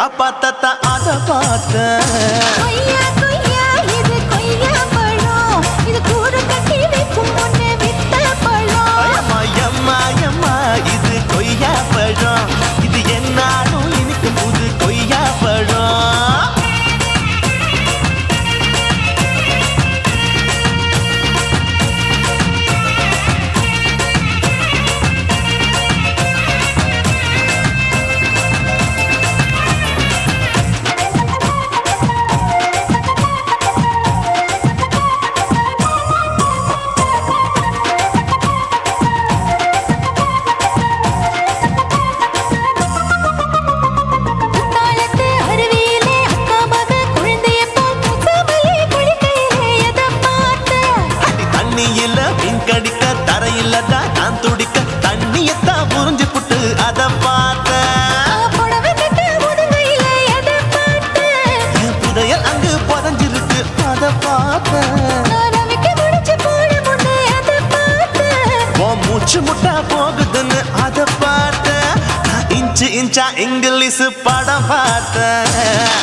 காப்பாத்தத்தான் அத பார்த்தேன். கொய்யா கொய்யா இது கொய்யா பழம், இது கூடு கட்டி வைக்கும் முன்னே விட்ட பழம். அம்மா எம்மா எம்மா இது கொய்யா பழம், இது என்னாலும் இனிக்கும் புது கொய்யா பழம். குத்தாலத்து அருவியிலே அக்கா மக குழந்தைய போல் முத்தமல்லி குளிக்கையிலே எதை பார்த்தேன்? தண்ணியில மீன் கடிக்க தரையில தான் நான் துடிக்க தண்ணியத்தான் புரிஞ்சு புட்டு அத பார்த்தேன். புடவை கட்ட முதுகையிலே எதை பார்த்தேன்? என் புதையல் அங்கு புதஞ்சிருக்கு அத பார்த்தேன். நான் ரவிக்கு முடிச்சு போட முன்னே எதை பார்த்தேன்? உன் மூச்சு முட்டா போகுதுன்னு அத பார்த்தேன். நான் இன்ச்சு இன்ச்சா இங்கிலீஷ் படம் பார்த்தேன்.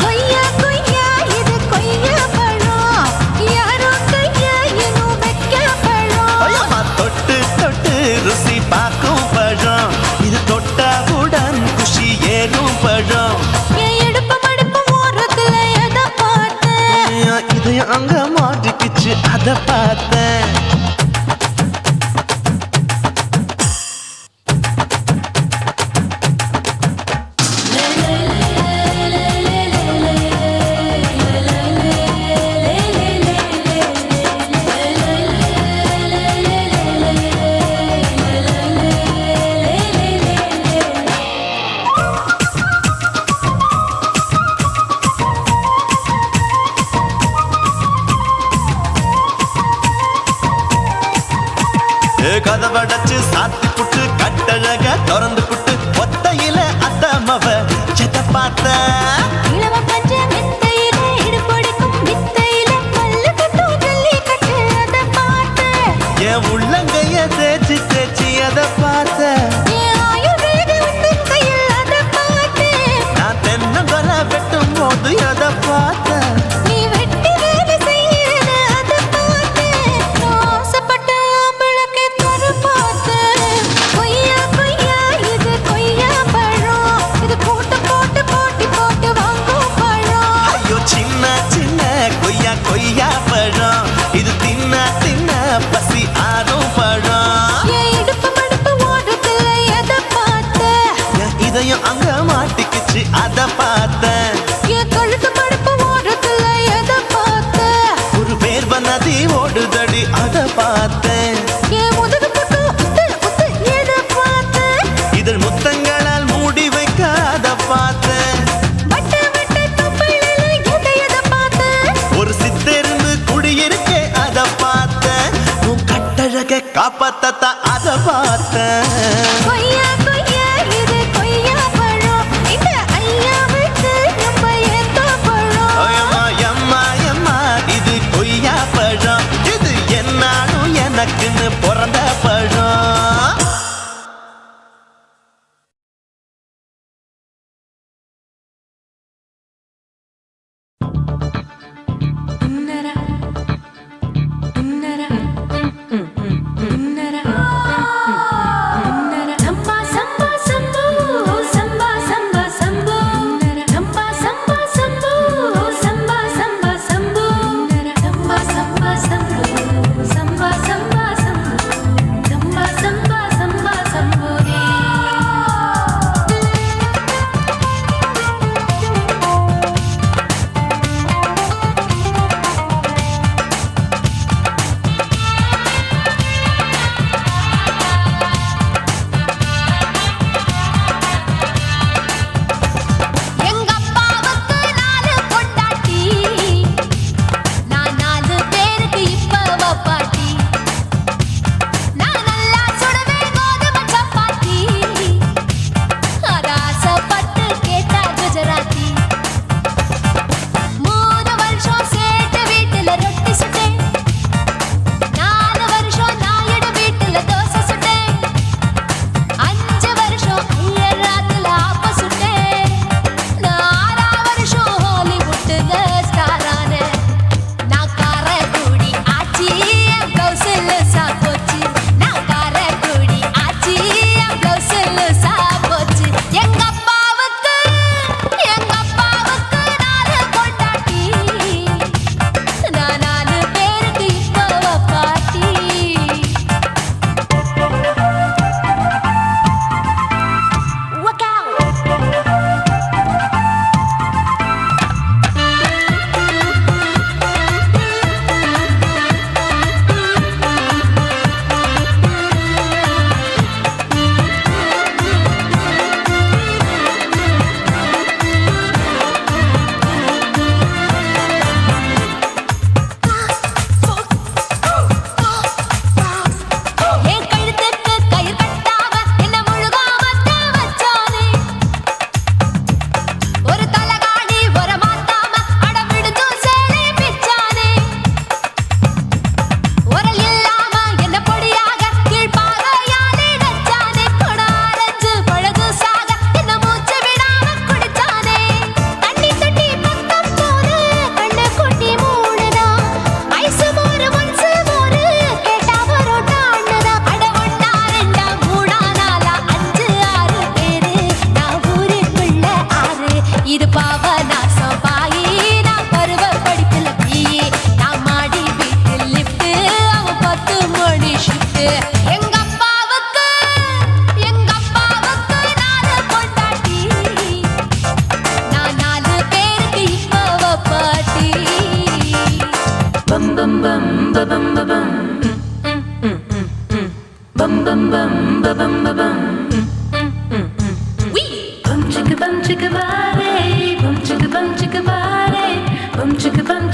கொய்யா கொய்யா இது கொய்யா பழம், யாரோ கையா இன்னும் வைக்க பழம். ஐயம்மா தொட்டு தொட்டு ருசி பார்க்கும் பழம், இது தொட்டவுடன் குஷி ஏறும் பழம். என் இடுப்பு மடுப்பு ஓரத்துல எதை பார்த்தேன்? என் இதயம் அங்க மாட்டிக்கிச்சு அத பார்த்தேன். கதவடைச்சு சாத்தி புட்டு கட்டழக திறந்து புட்டு ஒத்தையில அத்தமவ செத்த பார்த்த. இளவ பஞ்ச மெத்தையில இடுப்பொடிக்கும் வித்தையில பல்லு கட்டும் ஜல்லிக்கட்டு அதை பார்த்தேன். என் உள்ளங்கைய தேய்ச்சி தேய்ச்சி அத பார்த்த. என் ஆயுர்வேத உந்தன் கையில் அதை பார்த்தேன். நான் தென்னங்கொலை வெட்டும் போது அத பார்த்த. நீ வெட்டி வேலை செய்யறது அதை பார்த்தேன். நான் ஆசைப்பட்ட ஆம்பளுக்கு தர பார்த்தேன். கொய்யா கொய்யா இது கொய்யா பழம், இது கூட்டு போட்டு போட்டி போட்டு வாங்கும் பழம். ஐயோ சின்ன சின்ன கொய்யா கொய்யா பழம், இது தின்ன தின்ன பசி ஆறும் பழம். என் இடுப்பு மடுப்பு ஓரத்துல எதை பார்த்தேன்? என் இதயம் அங்க மாட்டிக்கிச்சு அத பார்த்தேன். என் கழுத்து மடுப்பு ஓரத்துல எதை பார்த்தேன்? ஒரு வேர்வ நதி ஓடுதடி அத பார்த்தேன். என் முதுகு பக்கம் உத்து உத்து எதை பார்த்தேன்? இதழ் முத்தங்களால் மூடி வைக்க அத பார்த்தேன். வட்ட வட்ட தொப்பையில எதை பார்த்தேன்? ஒரு சித்தெருந்து குடியிருக்க அத பார்த்தேன். உன் கட்டழக காப்பாத்தத்தான் அத பார்த்தேன். கொய்யா கொய்யா இது கொய்யா பழம், இந்த ஐயாவுக்கு ரொம்ப ஏத்த பழம். ஐயம்மா எம்மா எம்மா இது கொய்யா பழம், இது என்னாலும் எனக்குன்னு பிறந்த பழம். உன்னரா உன்னரா உன்னரா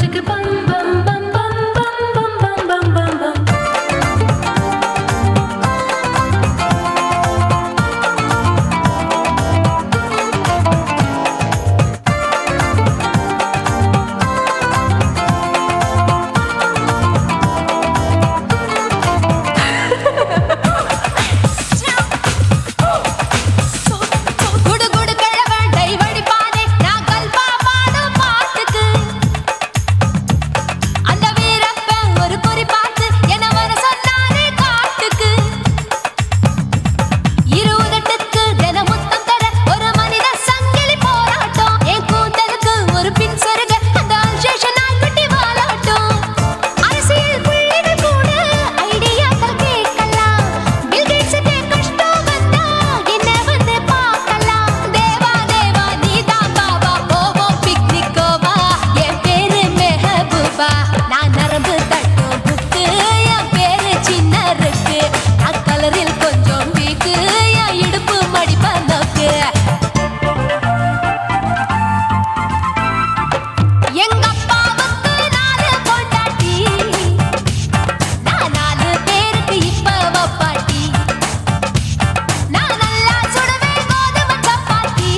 சிக்கு பம் பம் பம் பம் பம் பம் பம் பம் பம். குடு குடு கிழவன் டைவடி பானே நான் கல்பா பாடும் பாட்டுக்கு அந்த வீரப்பன் ஒரு குறி பார்த்து என்ன வர சொன்னானே காட்டுக்கு இருபதெட்டுக்கு தின முத்தம் தர ஒரு மனித சங்கிலி போராட்டம் என் கூந்தலுக்கு ஒரு பின் சொருக அந்த அல்சேஷன் நாய்க்குட்டி வாலாட்டம் அரசியல் புள்ளிகள் கூட ஐடியாக்கள் கேட்கலாம் பில் கேட்ஸுக்கு கஷ்டம் வந்தா என்ன வந்து பார்க்கலாம் தேவா தேவா நீதான் பாபா போவோம் பிக்னிக்கோவா என் பேரு மெஹபூபா நான் நரம்பு தட்டும் புக்கு என் பேரு சின்ன இருக்கு நான் கலரில் கொஞ்சம் வீக்கு என் இடுப்பு மடிப்ப நோக்கு எங்க அப்பாவுக்கு 4 பொண்டாட்டி நான் 4 பேருக்கு இப்ப வப்பாட்டி நான் நல்லா சுடுவேன் கோதுமை சப்பாத்தி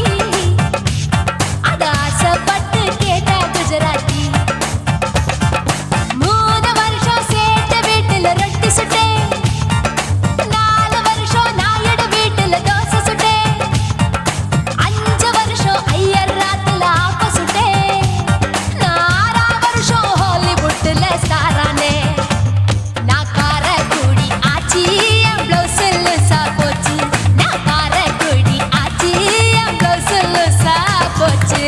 அது ஆசைப்பட்டு கேட்ட குஜராத்தி 3 வருஷம் சேர்த்து வீட்டுல ரொட்டி சுட்டேன் 4 வருஷம் நாயுடு வீட்டுல தோசை சுட்டேன் 5 வருஷம் ஐயர் ராத்துல ஆப்ப சுட்டேன் நான் 6 வருஷம் ஹாலிவுட்ல ஸ்டாரானே நான் காரக்குடி ஆச்சி என் ப்ளவுஸ் லூசா போச்சு நான் காரக்குடி ஆச்சி என் ப்ளவுஸ் லூசா போச்சு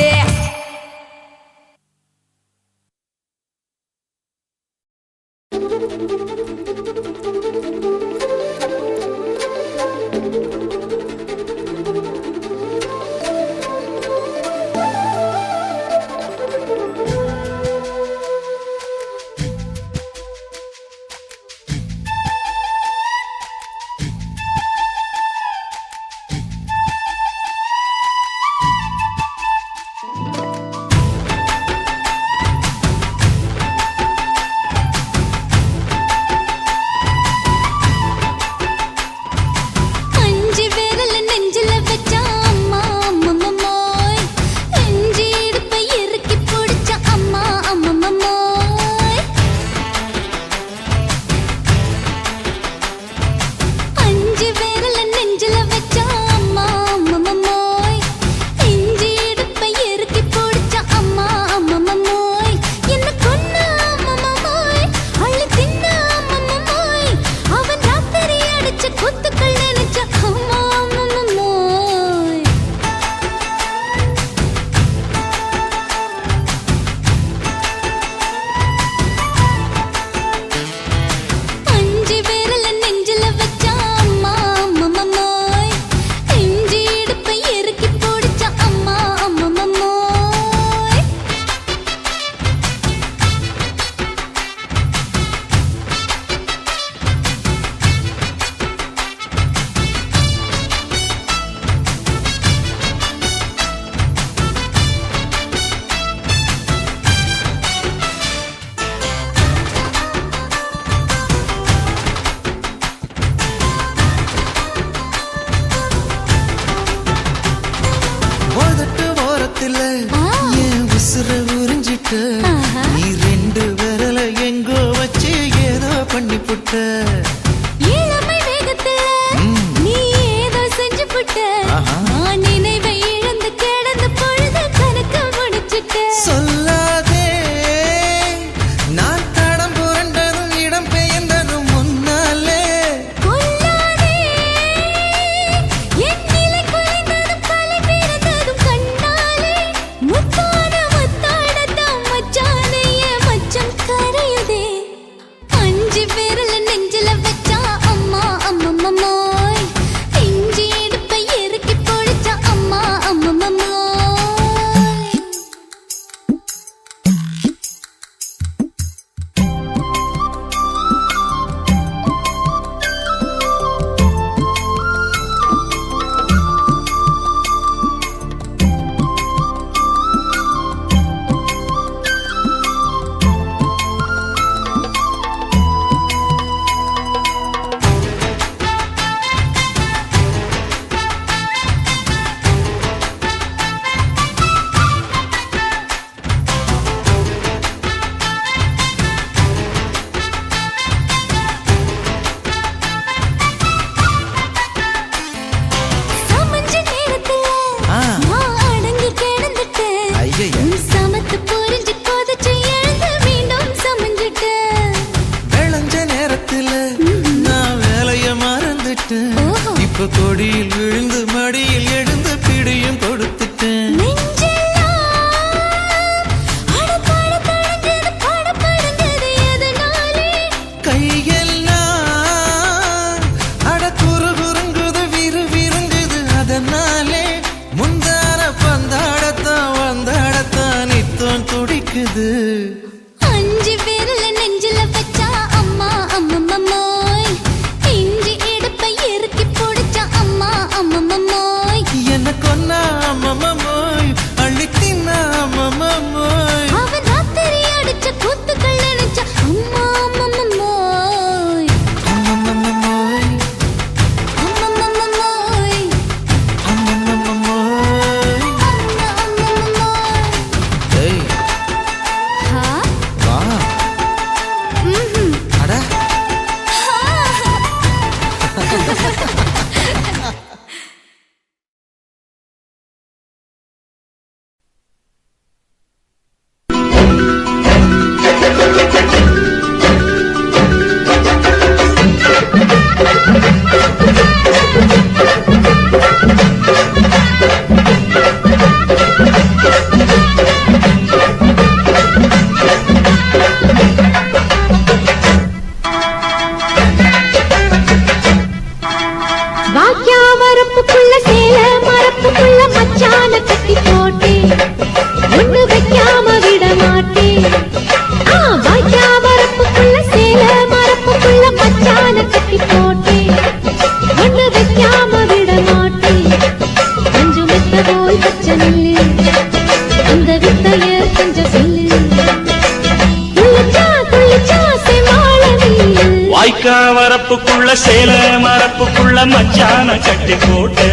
வாய்க்கா வரப்புக்குள்ள சேல மரப்புக்குள்ள மச்சான கட்டி போட்டு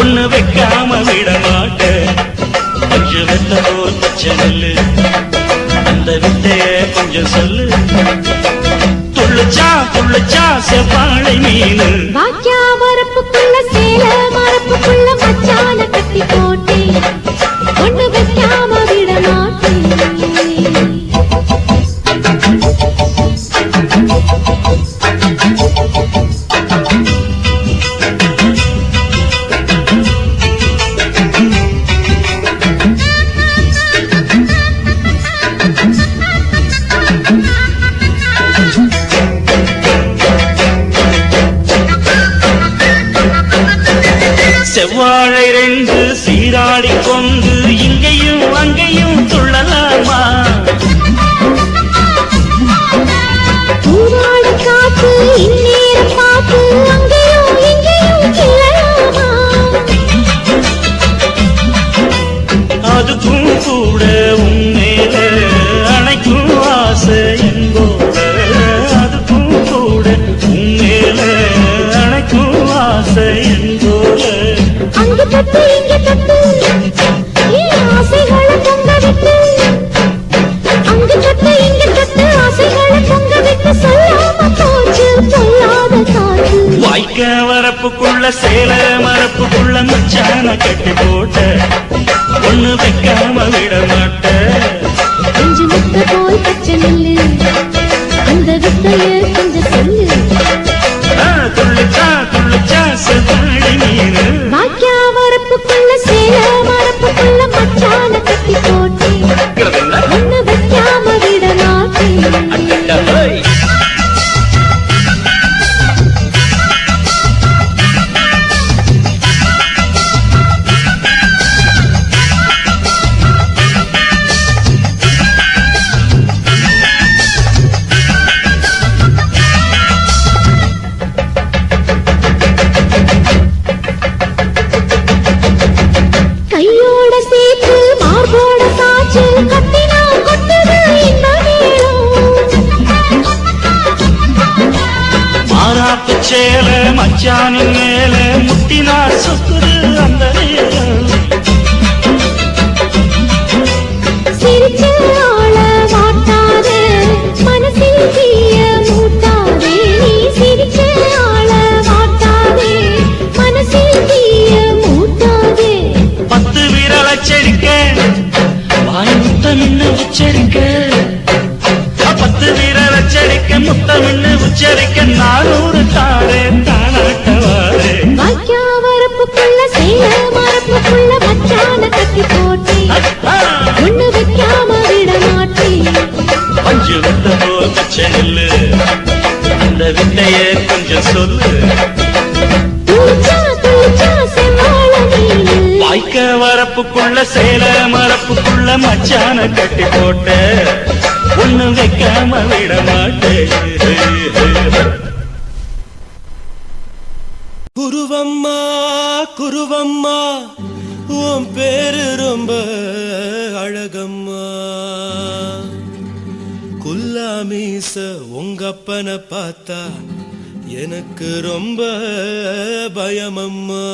ஒண்ணு வைக்காம விட மாட்டேன். கொஞ்சம் வெத்த போல் பச்சை நெல்லு அந்த வித்தைய கொஞ்சம் சொல்லு. துள்ளுச்சா செவ்வாழை மீனு வாக்கியா வரப்புக்குள்ள சேல மரப்புக்குள்ள மச்சான கட்டி போட்டே ஒண்ணு வைக்காம விட மாட்டேன். செவ்வாழை ரெண்டு சீராடி கொண்டு இங்கேயும் அங்கேயும் துள்ளலாமா? பூவாட காத்து இந்நேர பாத்து அங்கேயும் இங்கேயும் கிளலாமா? அதுக்கும் கூட உன்மேல அணைக்கும் ஆசை என்போட. அதுக்கும் கூட உன்மேல அணைக்கும் ஆசை என்போட. அங்க தட்டு இங்க தட்டு ஏன் ஆசைகளை பொங்க விட்டு. அங்க தட்டு இங்க தட்டு ஆசைகளை பொங்க விட்டு சொல்லாம போச்சு சொல்லாத காத்து. வாய்க்க வரப்புக்குள்ள சேல மரப்புக்குள்ள மச்சான கட்டி போட்ட ஒண்ணு வைக்காம விட மாட்ட. கொஞ்சம் முத்த போல் பச்சை நெல்லு அந்த வித்தைய கொஞ்சம் சொல்லு. துள்ளுச்சா செவ்வாழை மீனு வாக்கியா வரப்புக்குள்ள சேல மரப்புக்குள்ள மச்சான கட்டி போட்டே ஒண்ணு வைக்காம விட மாட்டேன். கையோட சேர்த்து மார்போட சாச்சு கத்தினா கொட்டுது இந்த மாறாப்பு சேல மச்சானின் மேல முட்டினா சுக்குது அந்த நேரம். சிரிச்சு ஆள மாட்டாதே மனசில் தீய மூட்டாதே. நீ சிரிச்சு ஆள மாட்டாதே மனசில் தீய மூட்டாதே. 10 விரல் அச்சரிக்க வாய் முத்தமின்னு உச்சரிக்க. 10 விரல் அச்சரிக்க முத்தமின்னு உச்சரிக்க 400 தாரே தானாட்டவாரே. வாக்கியா வரப்புக்குள்ள சேல மரப்புக்குள்ள மச்சான கட்டி போட்டே ஒண்ணு வைக்காம விட மாட்டேன். பஞ்சு வித்த போல் பச்சை நெல்லு அந்த வித்தைய கொஞ்சம் சொல்லு. துள்ளுச்சா செவ்வாழை மீனு வாய்க்க வரப்புக்குள்ள சேல மரப்புக்குள்ள மச்சான கட்டி போட்ட ஒண்ணு வைக்காம விட மாட்டேன். குருவம்மா குருவம்மா உன் பேரு ரொம்ப அழகம்மா. குல்லாமீச உங்கப்பனை பார்த்தா எனக்கு ரொம்ப பயமம்மா.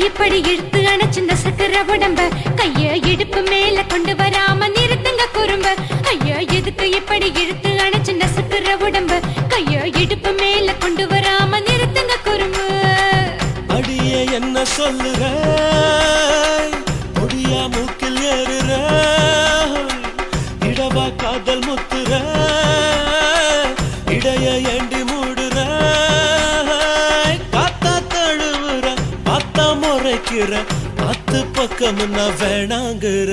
இப்படி இழுத்து அணைச்சிருந்த சக்கர உடம்ப கைய இடுப்பு மேல கொண்டு வராம நிறுத்துங்க குறும்ப. ஐயா எதுக்கு இப்படி இழுத்து அணைச்சிருந்த சக்கர உடம்ப கைய இடுப்பு மேல கொண்டு வராம நிறுத்துங்க குறும்பு. அடிய என்ன சொல்லுற முடியா மூக்கில் ஏறுற இடவா காதல் முத்துற இடைய ஏண்டி மூடுற காத்தா தழுவுற பார்த்தா முறைக்கிற மறக்கிற அத்து பக்கம் நான் வேணாங்கிற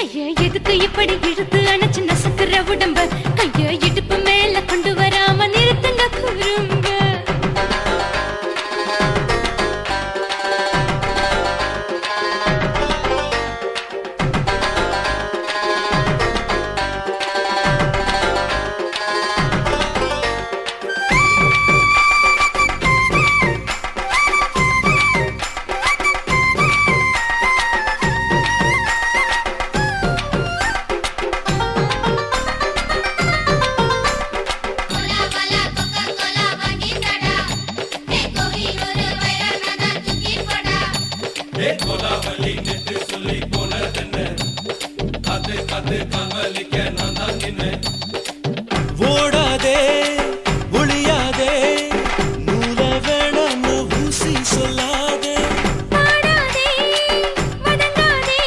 ஐயா எதுக்கு இப்படி இழுத்து அணைச்சு நசுக்குற உடம்ப கைய இடுப்பு மேல கொண்டு வராம நிறுத்துங்க குறும்ப ஓடாதே ஒளியாதே நூல வேணான்னு ஊசி சொல்லாதே பாடாதே வதங்காதே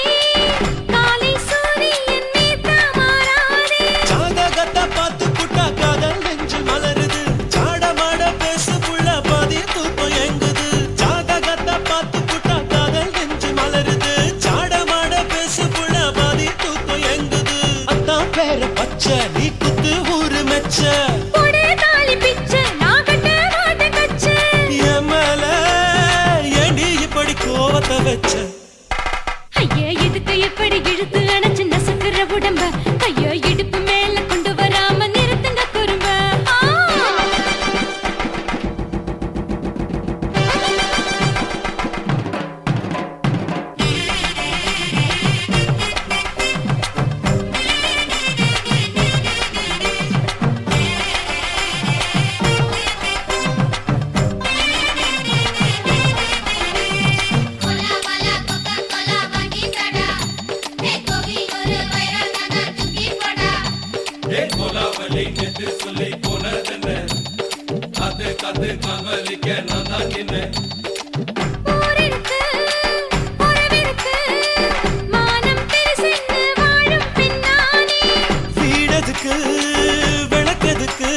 காலை சூரியன் மீத மாறாதே ஜாதகத்தை பார்த்து புட்டா காதல் நெஞ்சு மலருது சாடமாட பேசு புள்ள பாதி தூக்கம் எங்குது ஜாதகத்தை பார்த்து புட்டா காதல் நெஞ்சு மலருது சாடமாட பேசு புள்ள பாதி தூக்கம் எங்குது அத்தான் பேர பச்சை நீ குத்து ஊரு மெச்ச போடே தாலி பிச்சை நான் கட்ட மாட்ட கச்சை எமல ஏண்டி இப்படி கோவத்தை வச்ச ஐயா எதுக்கு இப்படி இழுத்து அணைச்சு நசுக்குற உடம்ப கைய இடுப்பு மேல கொண்டு வராம நிறுத்துங்க குறும்ப போரிருக்கு உறவிருக்கு மானம் பெருசென்னு வாழும் பெண்ணானே வீடதுக்கு விளக்கதுக்கு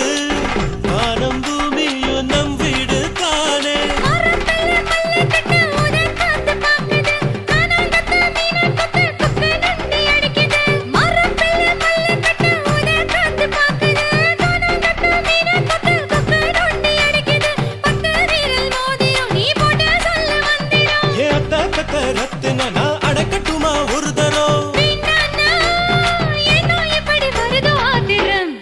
வானம் பூமியும் நம் வீடு தானே மரத்துல மல்லி கட்டு உதன் காத்து பாக்குது கானாங்கத்து மீனா கொத்து கொக்கு நண்டி அடிக்குது மரத்துல மல்லி கட்டு உதன் காத்து பாக்குது கானாங்கத்து மீனா கொத்து கொக்கு நண்டி அடிக்குது பத்து வீரல் மோதியும் நீ போட்ட சொல்ல வந்திடும் ஏ அத்த பத்த ரத்தின நான் அடக்கட்டுமா ஒரு தரம் வேண்டாண்ணா, ஏனோ இப்படி வருதோ ஆத்திரம்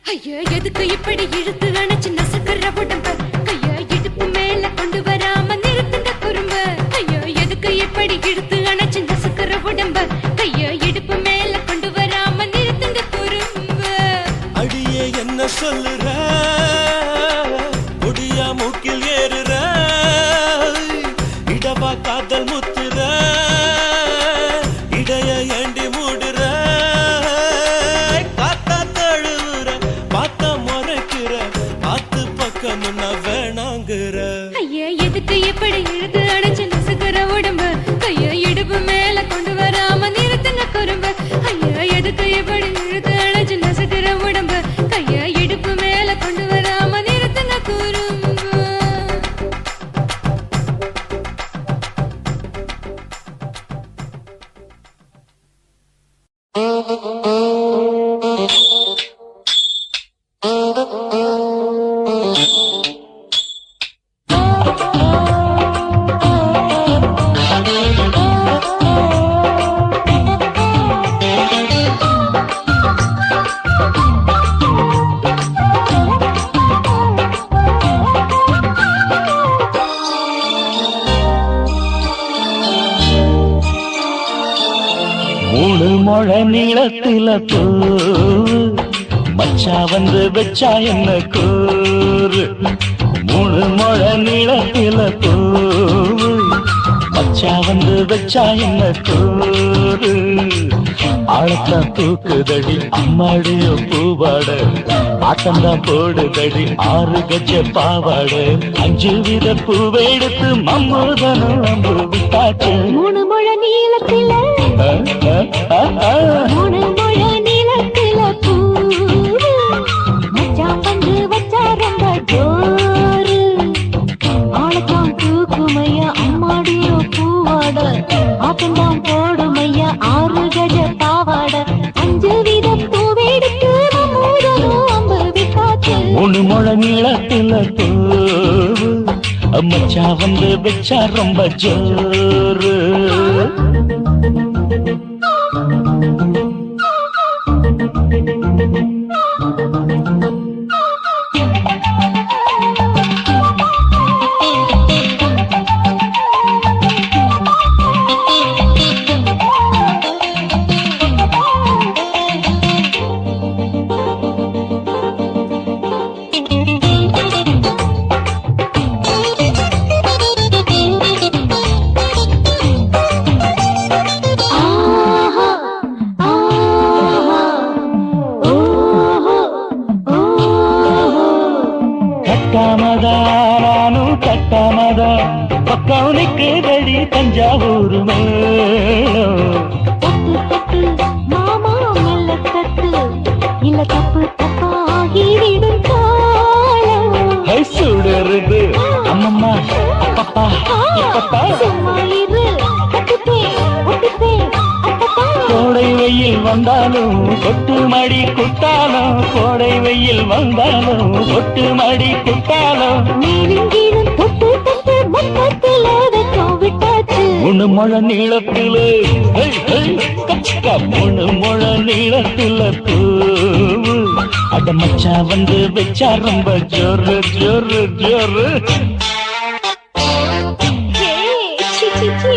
ஐயா எதுக்கு இப்படி இழுத்து அணைச்சு நசுக்குற உடம்ப கைய இடுப்பு மேல கொண்டு வராம நிறுத்துங்க குறும்ப ஐயா எதுக்கு இப்படி இழுத்து அணைச்சு நசுக்குற உடம்ப கைய இடுப்பு மேல கொண்டு வராம நிறுத்துங்க குறும்ப அடியே என்ன சொல்லுற ஒடியா மூக்கில் ஏறுற இடவா காதல் முத்துற இடைய ஏண்டி மூடுற காத்தா தழுவுற பார்த்தா முறைக்கிற ஆத்து பக்கம் நான் வேணாங்கிற ஐயா எதுக்கு இப்படி இழுத்து அணைச்சு நசுக்குற உடம்ப கைய இடுப்பு மேல கொண்டு வராம நிறுத்துங்க குறும்ப ஐயா எதுக்கு இப்படி இழுத்து அணைச்சு நசுக்குற உடம்ப கைய இடுப்பு மேல கொண்டு வராம நிறுத்துங்க குறும்ப மூணு முழ நீளத்தில பூ மச்சா வந்து வச்சா என்ன கூறு மூணு முழ நீளத்தில பூ மச்சா வந்து வச்சா என்ன கூறு ஆழத்தான் தூக்குதடி அம்மாடியோ பூவாட ஆட்டம்தான் போடுதடி 6 கஜ பாவாட 5 வித பூவெடுத்து மம்மூதனும் அம்பு விட்டாச்சு 3 முழ நீளத்தில 3 முழ நீளத்தில பூ மச்சான் வந்து வச்சா ரொம்ப ஜோரு ஆளத்தான் தூக்குமையா அம்மாடியோ பூவா ஆட்டம்தான் போடும் ஐயா 6 கஜ பாவாட 5 வித பூவெடுத்து நம்மூரனும் அம்பு விட்டாச்சு 3 முழ நீளத்துல பூவு மச்சா வந்து வச்சா ரொம்ப ஜோரு கட்டாமதா பக்கம் நிற்குதடி தஞ்சாவூர் மேளம் மாமா மெல்ல தட்டு இல்ல தப்பு தப்பாகிவிடும் காலம் சுடருது அம்மம்மா அப்பப்பா இப்பப்பா சும்மா இரு கோடை வெயில் வந்தாலும் கொட்டு மடி குத்தாலும் கோடை வெயில் வந்தாலும் கொட்டு மடி குத்தாலும் நீரின் தொட்டு தொட்டு மொத்தத்தில் வெக்கம் விட்டாச்சு 3 முழ நீளத்துல 3 முழ நீளத்துல பூவு அட மச்சா வந்து வச்சா ரொம்ப ஜோரு ஜோரு ஜோரு சி சி சி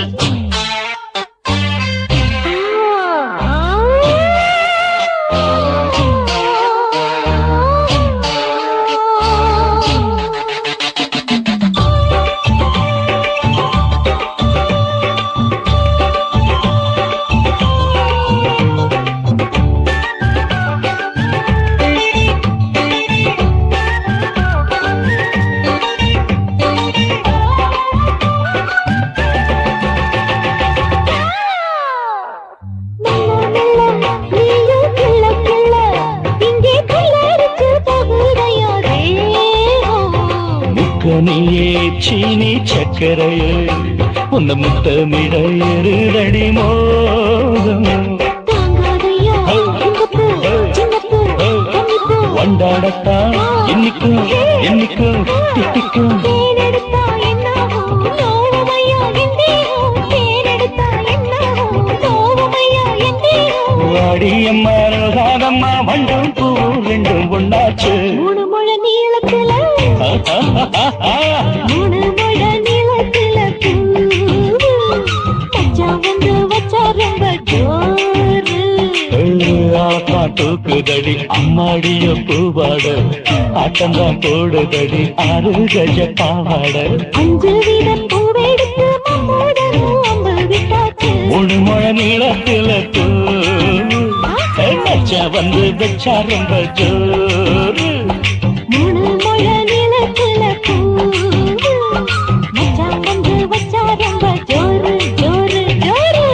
நீயே சீனி சக்கரையே உன்ன முத்தமிட எருதடி மோகம் வண்டாடத்தான் என்னைக்கும் என்னைக்கும் திட்டிக்கும் வாடியம்மா ரோசாதம்மா வண்டும் பூ ரெண்டும் ஒண்ணாச்சு 3 முழ நீளத்துல 3 முழ நீளத்துல மச்சா வந்து வச்சா ரொம்ப ஜோரு தூக்குதடி அம்மாடிய பூவாட ஆட்டம்தான் போடுதடி 6 கஜ பாவாட 5 வித பூவெடுத்து நம்மூரனும் அம்பு விட்டாச்சு 3 முழ நீளத்துல மச்சா வந்து வச்சா ரொம்ப ஜோரு 3 முழ நீளத்துல மச்சா வந்து வச்சா ரொம்ப ஜோரு ஜோரு ஜோரு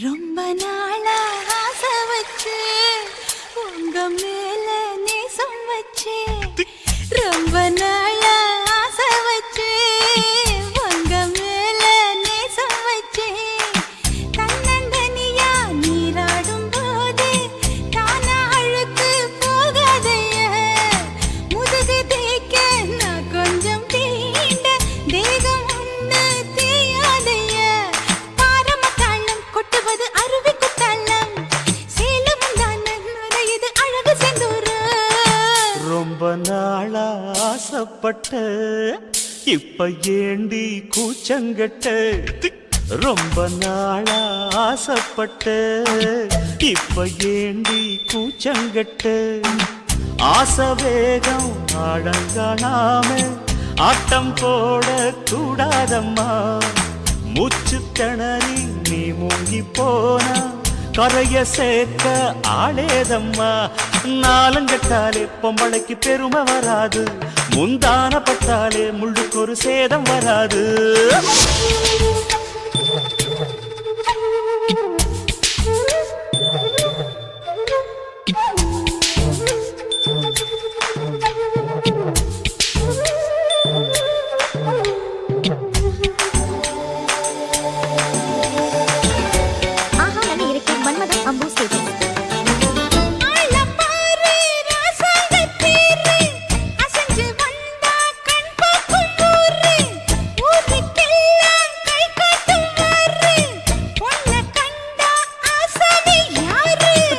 ரொம்ப நாளா ஆசை வச்சு உங்க மேல நேசம் வச்சு ரொம்ப நாளா ஆசை வச்சு உங்க மேல நேசம் வச்சு தன்னந்தனியா நீராடும் போது தானா அழுக்கு போகாதைய முதுகு தேய்க்க நான் கொஞ்சம் தீண்ட தேகம் ஒன்று தேயாதைய பாரமத்தாளம் கொட்டுவது அருவி குத்தாளம் சேலமும் தான் நுரையுது அழகு செந்தூர ரொம்ப நாளா ஆசைப்பட்ட இப்ப ஏண்டி கூச்சங்கட்ட ரொம்ப நாளா ஆசைப்பட்ட இப்ப ஏண்டி கூச்சங்கட்ட ஆசை வேகம் ஆடங்கானாம ஆட்டம் போட கூடாதம்மா மூச்சு திணறி நீ மூங்கி போனா கரைய சேர்க்க ஆளேதம்மா நாலங்கட்டாலே பொம்பளைக்கு பெருமை வராது முந்தான பட்டாலே முள்ளுக்கு ஒரு சேதம் வராது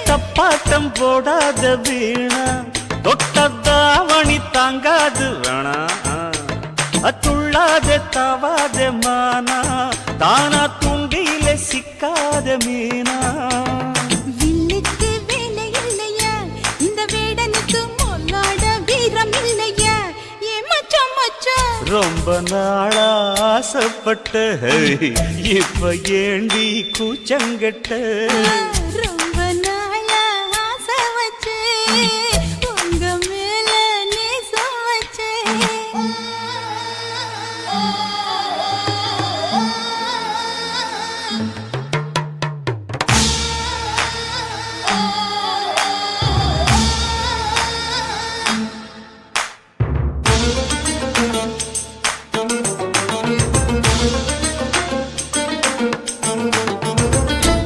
தப்பாட்டம் போடாத வீணா தொட்டதாவணி தாங்காது வேணா துள்ளாத தவாத மானா தானா துண்டியில சிக்காத மீனா வில்லுக்கு வேலை இல்லையா இந்த வேடனுக்கு மொல்லாட வீரம் இல்லையா ஏ மச்சான் மச்சான் ரொம்ப நாளா ஆசைப்பட்ட இப்ப ஏண்டி கூச்சங்கட்ட ரொம்ப நாளா ஆசை வச்சு உங்க மேல நேசம் வச்சு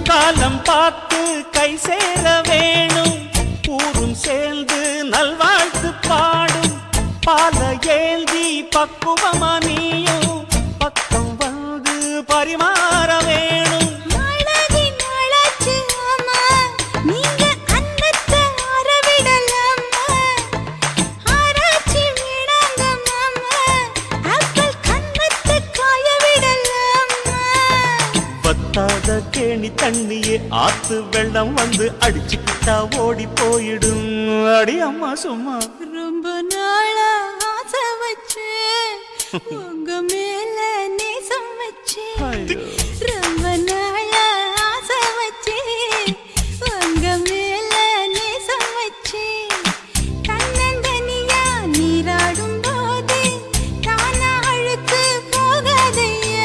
காலம் பார்த்து கை சேர வேணும் ஊரும் சேர்ந்து நல்வாழ்த்து பாடும் பால ஏந்தி பக்குவமா நீயும் பக்கம் வந்து பரிமாற வேணும் நாளாகி நாளாச்சு ஆமா நீங்க அன்னத்தை அறவிடலாமா ஆராய்ச்சி விடாங்க மாமா ஆப்பிள் கண்ணத்தை காய விடலாமா பத்தாத கேணி தண்ணியே ஆத்து வெள்ளம் வந்து அடிச்சுக்கிட்டா ஓடி போயிடும் அடி அம்மா சும்மா ரொம்ப நாளா ஆசை வச்சு உங்க மேல நேசம் வச்சு ரொம்ப நாளா ஆசை வச்சு உங்க மேல நேசம் வச்சு தன்னந்தனியா நீராடும் போது தானா அழுக்கு போகாதைய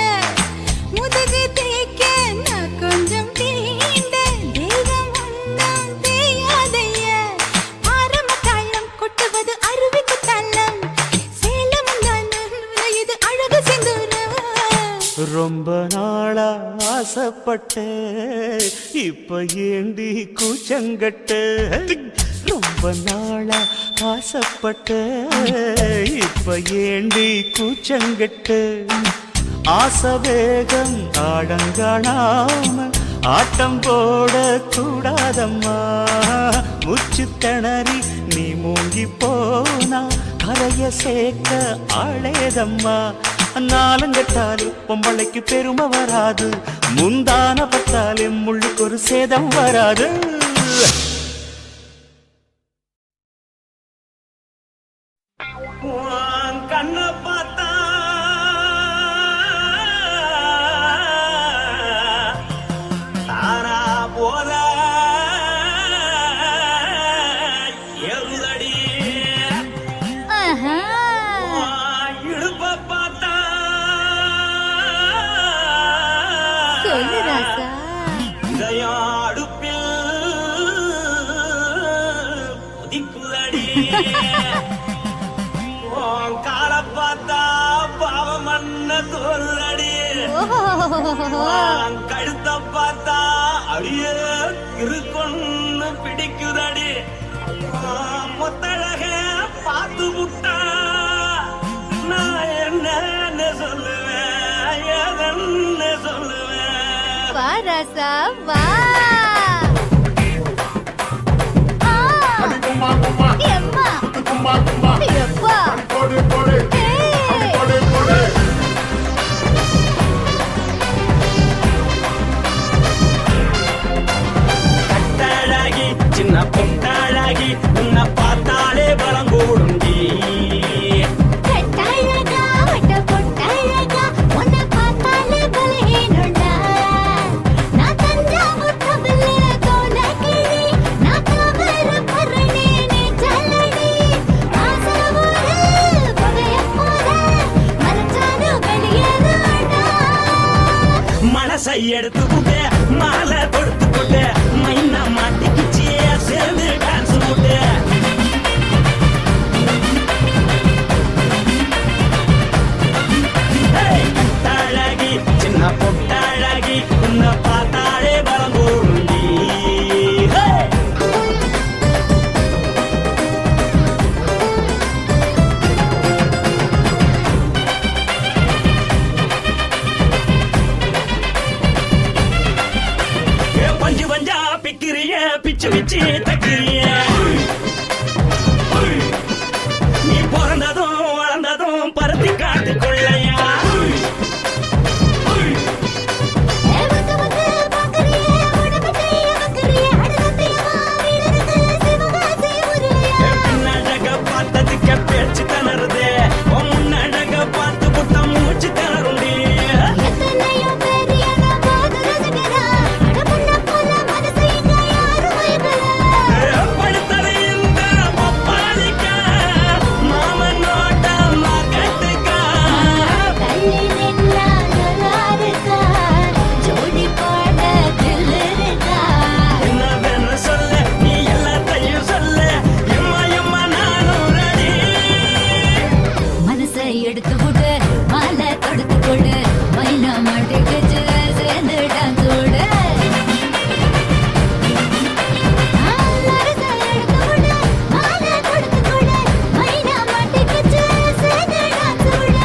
முதுகு தேய்க்க நான் கொஞ்சம் தீண்ட தேகம் ஒன்றும் தேயாதைய பாரமத்தாளம் கொட்டுவது அருவி குத்தாளம் சேலமும் தான் நுரையுது அழகு செந்தூர ரொம்ப நாளா ஆசைப்பட்ட இப்ப ஏண்டி கூச்சங்கட்ட ரொம்ப நாளா ஆசைப்பட்ட இப்ப ஏண்டி கூச்சங்கட்ட ஆசை வேகம் ஆடங்கானாம ஆட்டம் போட கூடாதம்மா மூச்சு திணறி நீ மூங்கி போனா கரைய சேர்க்க ஆளேதம்மா நாலங்கட்டாலே பொம்பளைக்கு பெருமை வராது முந்தான பட்டாலே முள்ளுக்கு ஒரு சேதம் வராது உன் கண்ணை பார்த்தா தானா போத ஏறுதடி உன் இடுப்பை பார்த்தா இதயம் அடுப்பில் உதிக்குதடி உன் காலை பார்த்தா பாவம் மண்ண தோறுதடி உன் கழுத்தை பார்த்தா அடியே இருக்குன்னு பிடிக்குதடி உன் முத்தழக பார்த்து விட்டா நான் என்னன்னு சொல்லுவேன் ஏதன்னு சொல்லுவேன் வாராசா வா கும்மா கும்மா எம்மா கும்மா கும்மா எப்பா போடு போடு போடு போடு கட்டழகி சின்ன பொட்டழகி உன்னை பார்த்தாலே பலம் கூடுண்டி கட்டழகா வட்ட பொட்டழகா உன்னை பார்த்தாலே பலஹீனண்டா நான் தஞ்சாவூர் தபல கோலகிரி நான் கவர பரணி நீ ஜல்லடி ஆசவூரு பகைய போற மரச்சாது வெளியேறடா மனசை எடுத்துக்கிட்டே மாலை கொடுத்துக்கிட்டே மைனா மாட்டிக்கிச்சே சேர்ந்து டான்ஸ் போட்டு கட்டழகி சின்ன பொட்டழகி உன்னை பார்த்தாலே பலம் கூடுண்டி பஞ்சு பஞ்சா பிக்கிறிய பிச்சு பிச்சு தக்கிறிய நீ பிறந்ததும் வளர்ந்ததும் பருத்தி காட்டு கொள்ளையா வந்து வந்து பாக்கறியே உடம்பத்தைய வக்கறியே அடலத்தைய வீரருக்கு சிவகாசி உருளையா பின்னழக பார்த்ததுக்கு பேச்சு தளருது முன்னழக பார்த்து புட்ட மூச்சு தளருண்டி எத்தனையோ பெரிய நபாத ரசிகரா அடபுள்ள போல மனசை இங்க யாரும் வைக்கல படுத்தது இந்த பப்பாளிக்கா மாமன் நோட்ட மகட்டுக்கா தள்ளி நின்னா நல்லா இருக்கா ஜோடி பாட தில் இருக்கா என்ன வேணும் சொல்ல நீ எல்லாத்தையும் சொல்ல எம்மா எம்மா நானும் ரெடி மனசை எடுத்து விடு மாலை தொடுத்து கொடு மைனா மாட்டிக்கிச்சு சேர்ந்து டான்ஸ் விடு மனசை எடுத்து விடு மாலை தொடுத்து கொடு மைனா மாட்டிக்கிச்சு சேர்ந்து டான்ஸ் விடு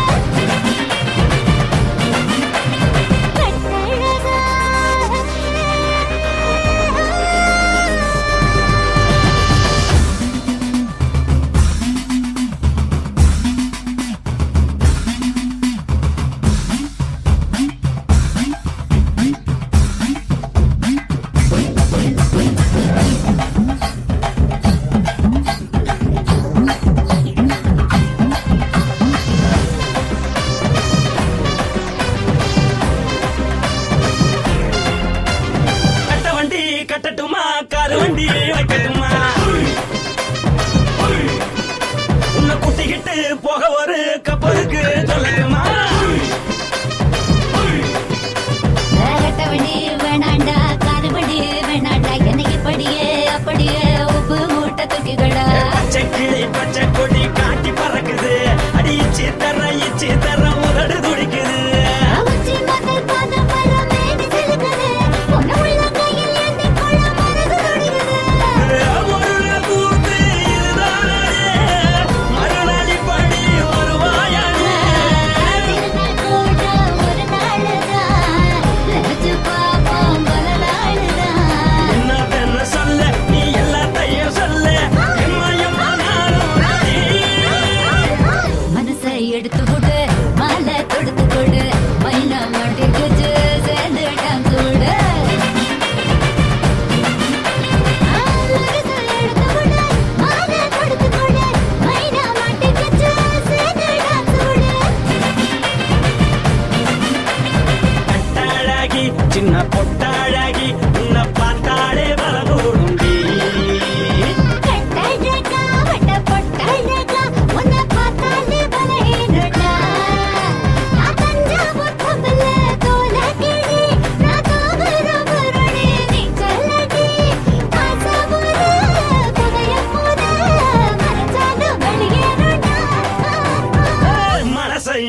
கட்ட வண்டி கட்டட்டுமா காரு வண்டி வைக்கட்டுமா உன்னை கூட்டிக்கிட்டு போக ஒரு கப்பலுக்கு சொல்லட்டுமா கட்டவண்டி வேணாண்டா காரவண்டி வேணாண்டா எனக்கு இப்படியே அப்படியே உப்பு மூட்டை தூக்கிக்கடா பச்சை கிளி பச்சை கொடி காட்டி பறக்குது அடி இச்சி தர உதடு துடிக்குது உச்சி மதல் பாதம் வர மேனி சிலுக்குது பொண்ணு உள்ள கையில் ஏந்தி கொள்ள மனசு துடிக்குது ஒரு நாள் பூத்து இதுதானே மறுநாள் இப்படி வருவாயானே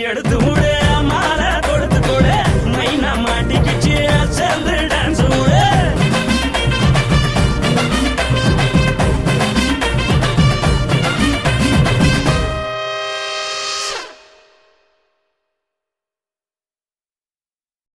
எடுத்து